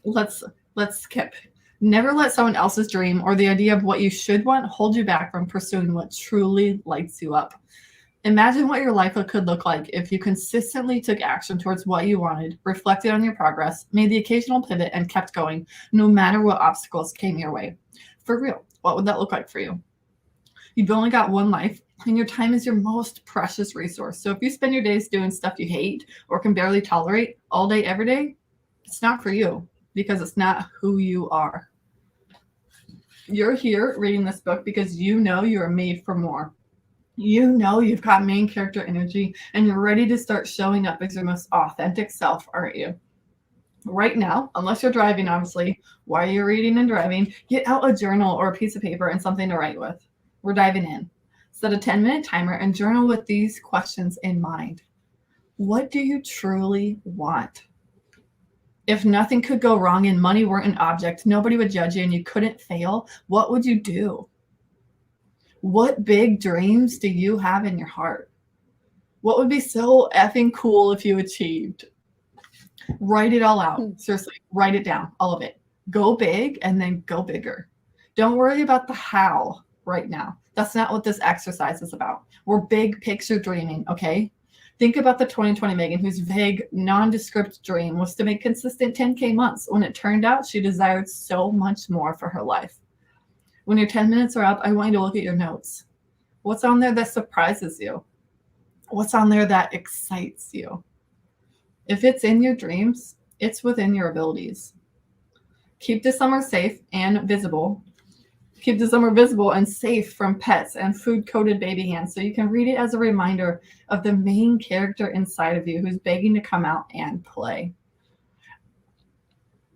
Let's skip. Never let someone else's dream or the idea of what you should want hold you back from pursuing what truly lights you up. Imagine what your life could look like if you consistently took action towards what you wanted, reflected on your progress, made the occasional pivot, and kept going, no matter what obstacles came your way. For real, what would that look like for you? You've only got one life, and your time is your most precious resource. So if you spend your days doing stuff you hate or can barely tolerate all day, every day, it's not for you, because it's not who you are. You're here reading this book because you know you are made for more. You know you've got main character energy and you're ready to start showing up as your most authentic self, aren't you? Right now, unless you're driving, obviously, while you're reading and driving, get out a journal or a piece of paper and something to write with. We're diving in. Set a 10-minute timer and journal with these questions in mind. What do you truly want? If nothing could go wrong and money weren't an object, nobody would judge you and you couldn't fail, what would you do? What big dreams do you have in your heart? What would be so effing cool if you achieved? Write it all out. Seriously, write it down, all of it. Go big and then go bigger. Don't worry about the how right now. That's not what this exercise is about. We're big picture dreaming, okay? Think about the 2020 Megan, whose vague, nondescript dream was to make consistent 10K months, when it turned out she desired so much more for her life. When your 10 minutes are up, I want you to look at your notes. What's on there that surprises you? What's on there that excites you? If it's in your dreams, it's within your abilities. Keep the summer safe and visible. Keep the summer visible and safe from pets and food-coated baby hands, so you can read it as a reminder of the main character inside of you who's begging to come out and play.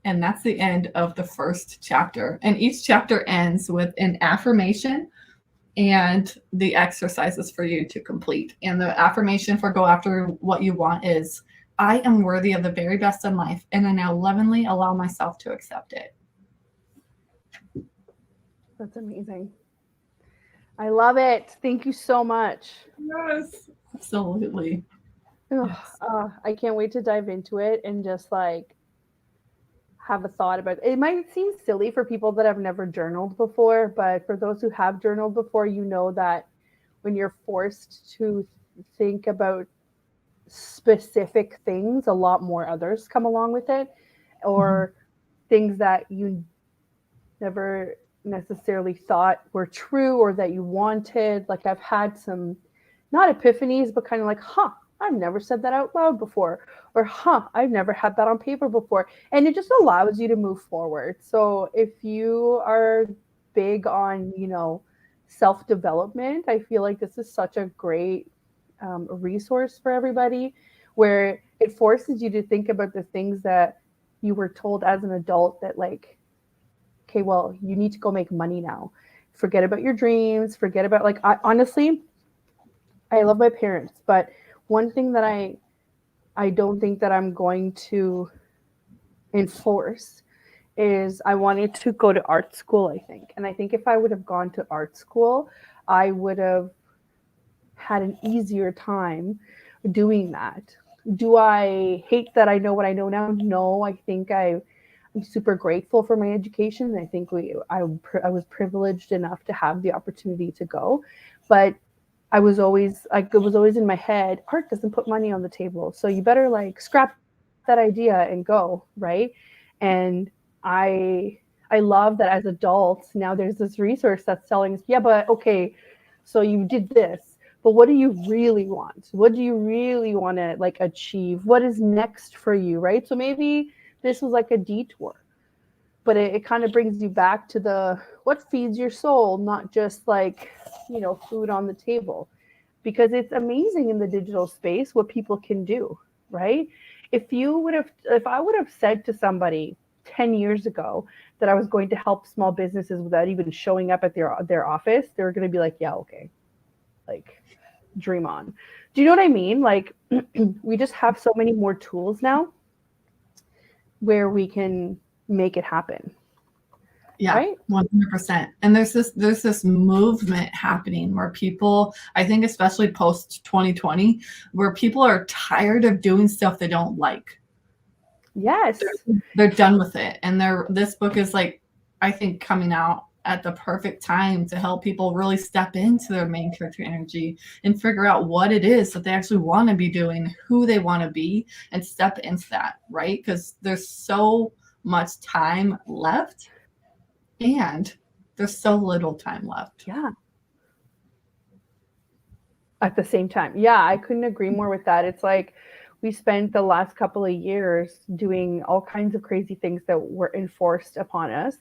And that's the end of the first chapter. And each chapter ends with an affirmation and the exercises for you to complete. And the affirmation for go after what you want is, I am worthy of the very best in life, and I now lovingly allow myself to accept it. That's amazing. I love it. Thank you so much. Yes, absolutely. Yes. I can't wait to dive into it and just like have a thought about it. It might seem silly for people that have never journaled before, but for those who have journaled before, you know that when you're forced to think about specific things, a lot more others come along with it, or things that you never necessarily thought were true or that you wanted. Like I've had some, not epiphanies, but kind of like, I've never said that out loud before, or I've never had that on paper before. And it just allows you to move forward. So if you are big on, self-development, I feel like this is such a great resource for everybody, where it forces you to think about the things that you were told as an adult that like, okay, well, you need to go make money now. Forget about your dreams. Forget about honestly, I love my parents, but one thing that I don't think that I'm going to enforce is I wanted to go to art school, I think. And I think if I would have gone to art school, I would have had an easier time doing that. Do I hate that I know what I know now? No, I think I'm super grateful for my education. I think I was privileged enough to have the opportunity to go. But I was always like, it was always in my head, art doesn't put money on the table. So you better like scrap that idea and go. Right. And I love that as adults, now there's this resource that's telling us, yeah, but okay, so you did this, but what do you really want? What do you really want to like achieve? What is next for you? Right. So maybe this was like a detour, but it kind of brings you back to the what feeds your soul, not just like, food on the table, because it's amazing in the digital space what people can do, right? If I would have said to somebody 10 years ago that I was going to help small businesses without even showing up at their office, they were going to be like, yeah, okay, like dream on. Do you know what I mean? Like we just have so many more tools now where we can make it happen. Yeah, right? 100%. And there's this movement happening where people, I think especially post 2020, where people are tired of doing stuff they don't like. Yes. They're done with it. And this book is like, I think, coming out at the perfect time to help people really step into their main character energy and figure out what it is that they actually want to be doing, who they want to be, and step into that, right? Because there's so much time left and there's so little time left. Yeah. At the same time. Yeah, I couldn't agree more with that. It's like we spent the last couple of years doing all kinds of crazy things that were enforced upon us,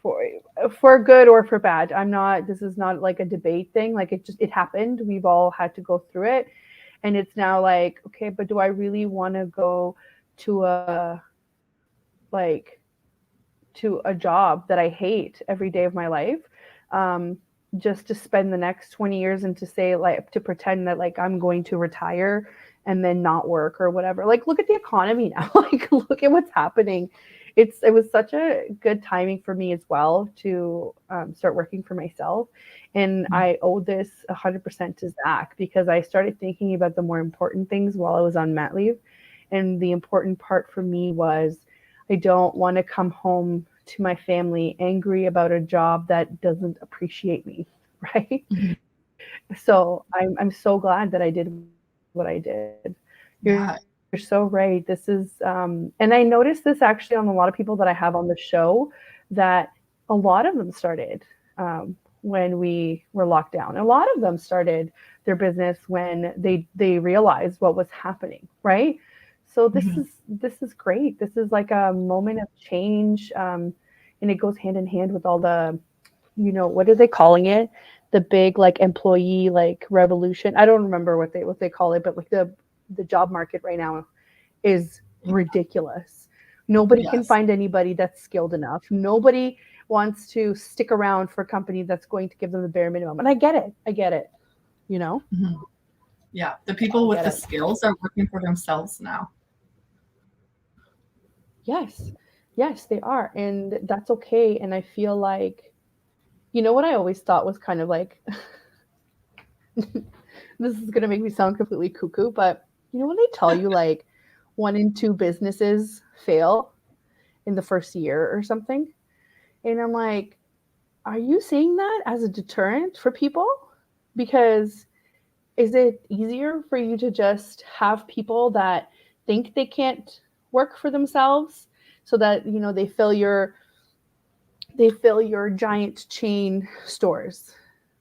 for good or for bad. This is not like a debate thing. Like it happened. We've all had to go through it. And it's now like, okay, but do I really want to go to a job that I hate every day of my life? Just to spend the next 20 years and to say, like, to pretend that like I'm going to retire and then not work or whatever. Like, look at the economy now. Like, look at what's happening. It was such a good timing for me as well to start working for myself. And I owe this 100% to Zach, because I started thinking about the more important things while I was on mat leave. And the important part for me was, I don't want to come home to my family angry about a job that doesn't appreciate me, right? Mm-hmm. So I'm so glad that I did what I did. You're so right. This is, and I noticed this actually on a lot of people that I have on the show, that a lot of them started when we were locked down. A lot of them started their business when they realized what was happening, right? So this is great. This is like a moment of change, and it goes hand in hand with all the, what are they calling it? The big like employee like revolution. I don't remember what they call it, but like the job market right now is ridiculous. Nobody can find anybody that's skilled enough. Nobody wants to stick around for a company that's going to give them the bare minimum. And I get it. Mm-hmm. Yeah, the people with the skills are working for themselves now. Yes, they are. And that's okay. And I feel like, what I always thought was kind of like, this is going to make me sound completely cuckoo, but when they tell you like 1 in 2 businesses fail in the first year or something. And I'm like, are you saying that as a deterrent for people? Because is it easier for you to just have people that think they can't work for themselves so that, they fill your giant chain stores,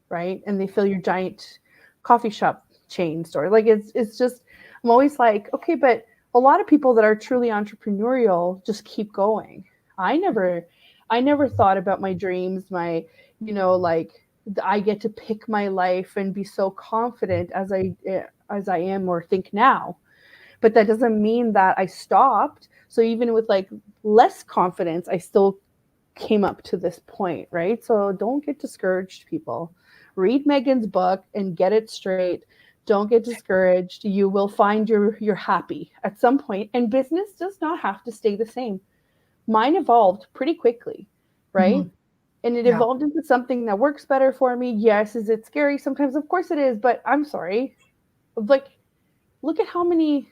right? And they fill your giant coffee shop chain store. Like it's just, I'm always like, okay, but a lot of people that are truly entrepreneurial just keep going. I never thought about my dreams, my, I get to pick my life and be so confident as I am or think now. But that doesn't mean that I stopped. So even with like less confidence, I still came up to this point, right? So don't get discouraged, people. Read Megan's book and get it straight. Don't get discouraged. You will find you're happy at some point. And business does not have to stay the same. Mine evolved pretty quickly, right? Mm-hmm. And it evolved into something that works better for me. Yes, is it scary sometimes? Of course it is, but I'm sorry. Like, look at how many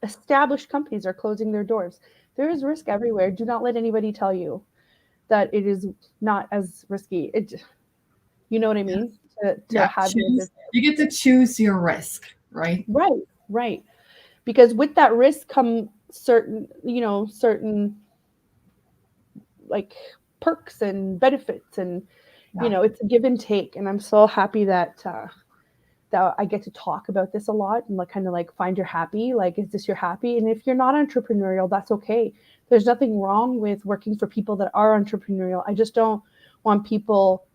established companies are closing their doors. There is risk everywhere. Do not let anybody tell you that it is not as risky. You know what I mean? to have your business. You get to choose your risk, right? Right. Because with that risk come certain like perks and benefits, and it's a give and take. And I'm so happy that I get to talk about this a lot and kind of find your happy. Like, is this your happy? And if you're not entrepreneurial, that's okay. There's nothing wrong with working for people that are entrepreneurial. I just don't want people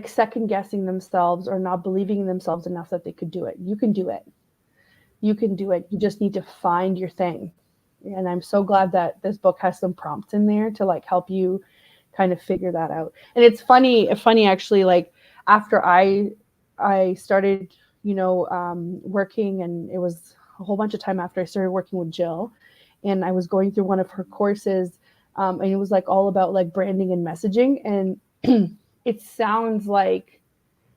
second guessing themselves or not believing in themselves enough that they could do it. You can do it. You can do it. You just need to find your thing. And I'm so glad that this book has some prompts in there to help you kind of figure that out. And it's funny actually, after I started, working, and it was a whole bunch of time after I started working with Jill, and I was going through one of her courses, and it was all about branding and messaging. And it sounds like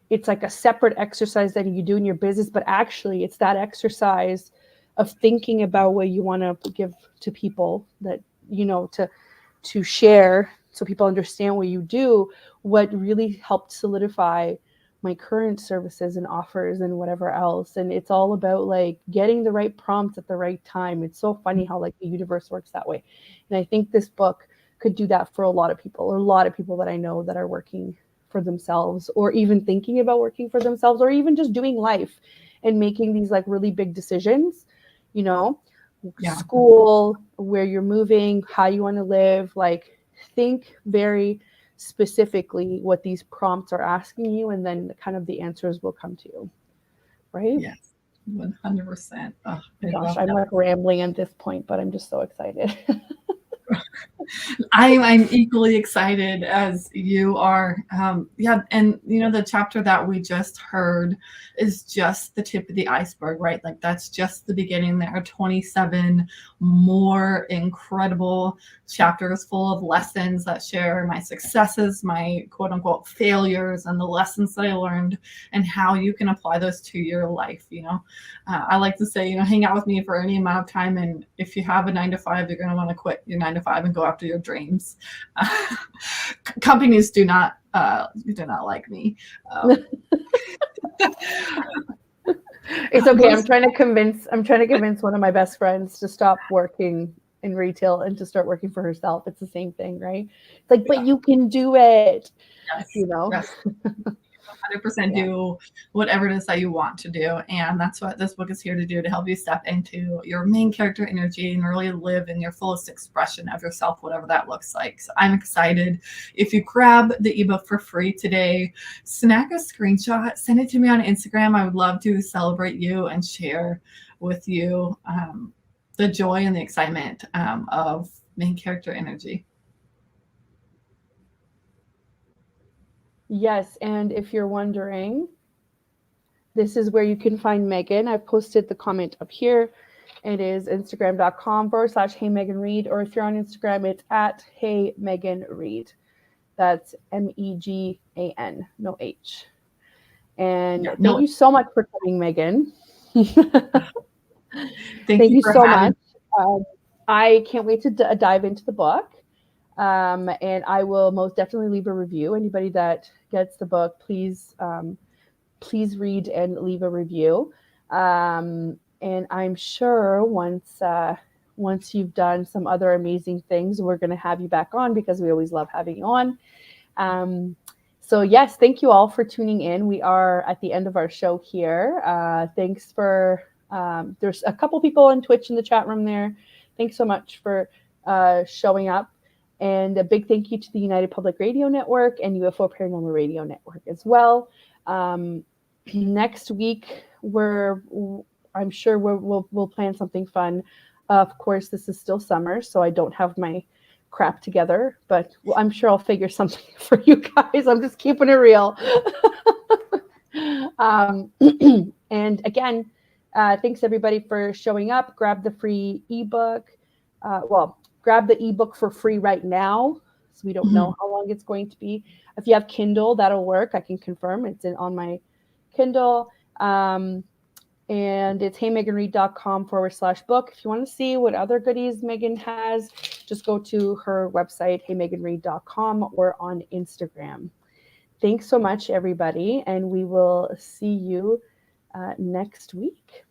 it's a separate exercise that you do in your business, but actually it's that exercise of thinking about what you want to give to people, that, to share so people understand what you do, what really helped solidify my current services and offers and whatever else. And it's all about getting the right prompts at the right time. It's so funny how the universe works that way. And I think this book could do that for a lot of people, or a lot of people that I know that are working for themselves, or even thinking about working for themselves, or even just doing life and making these really big decisions, school, where you're moving, how you want to live. Think very specifically what these prompts are asking you, and then kind of the answers will come to you. Right? Yes, 100%. Oh, gosh, I'm rambling at this point, but I'm just so excited. I'm equally excited as you are. And the chapter that we just heard is just the tip of the iceberg, right? That's just the beginning. There are 27 more incredible chapters full of lessons that share my successes, my quote unquote failures, and the lessons that I learned, and how you can apply those to your life. I like to say, hang out with me for any amount of time, and if you have a 9-to-5, you're going to want to quit your 9-to-5 and go after your dreams. Companies do not like me. It's okay. I'm trying to convince one of my best friends to stop working in retail and to start working for herself. It's the same thing, right? It's but you can do it. Yes. Yes. 100% do whatever it is that you want to do. And that's what this book is here to do, to help you step into your main character energy and really live in your fullest expression of yourself, whatever that looks like. So I'm excited. If you grab the ebook for free today, snag a screenshot, send it to me on Instagram. I would love to celebrate you and share with you the joy and the excitement of main character energy. Yes, and if you're wondering, this is where you can find Megan. I've posted the comment up here. It is instagram.com/HeyMeganReed, or if you're on Instagram, it's @HeyMeganReed. That's MEGAN, no H. And thank you so much for coming, Megan. Thank you so much. I can't wait to dive into the book. And I will most definitely leave a review. Anybody that gets the book, please read and leave a review. And I'm sure once you've done some other amazing things, we're going to have you back on, because we always love having you on. So yes, thank you all for tuning in. We are at the end of our show here. Thanks for, there's a couple people on Twitch in the chat room there. Thanks so much for showing up. And a big thank you to the United Public Radio Network and UFO Paranormal Radio Network as well. Next week, I'm sure we'll plan something fun. Of course, this is still summer, so I don't have my crap together, but I'm sure I'll figure something for you guys. I'm just keeping it real. And again, thanks everybody for showing up. Grab the free ebook. Grab the ebook for free right now. So we don't know how long it's going to be. If you have Kindle, that'll work. I can confirm it's on my Kindle. And it's heymeganreed.com/book. If you want to see what other goodies Megan has, just go to her website, heymeganreed.com, or on Instagram. thanks so much, everybody, and we will see you next week.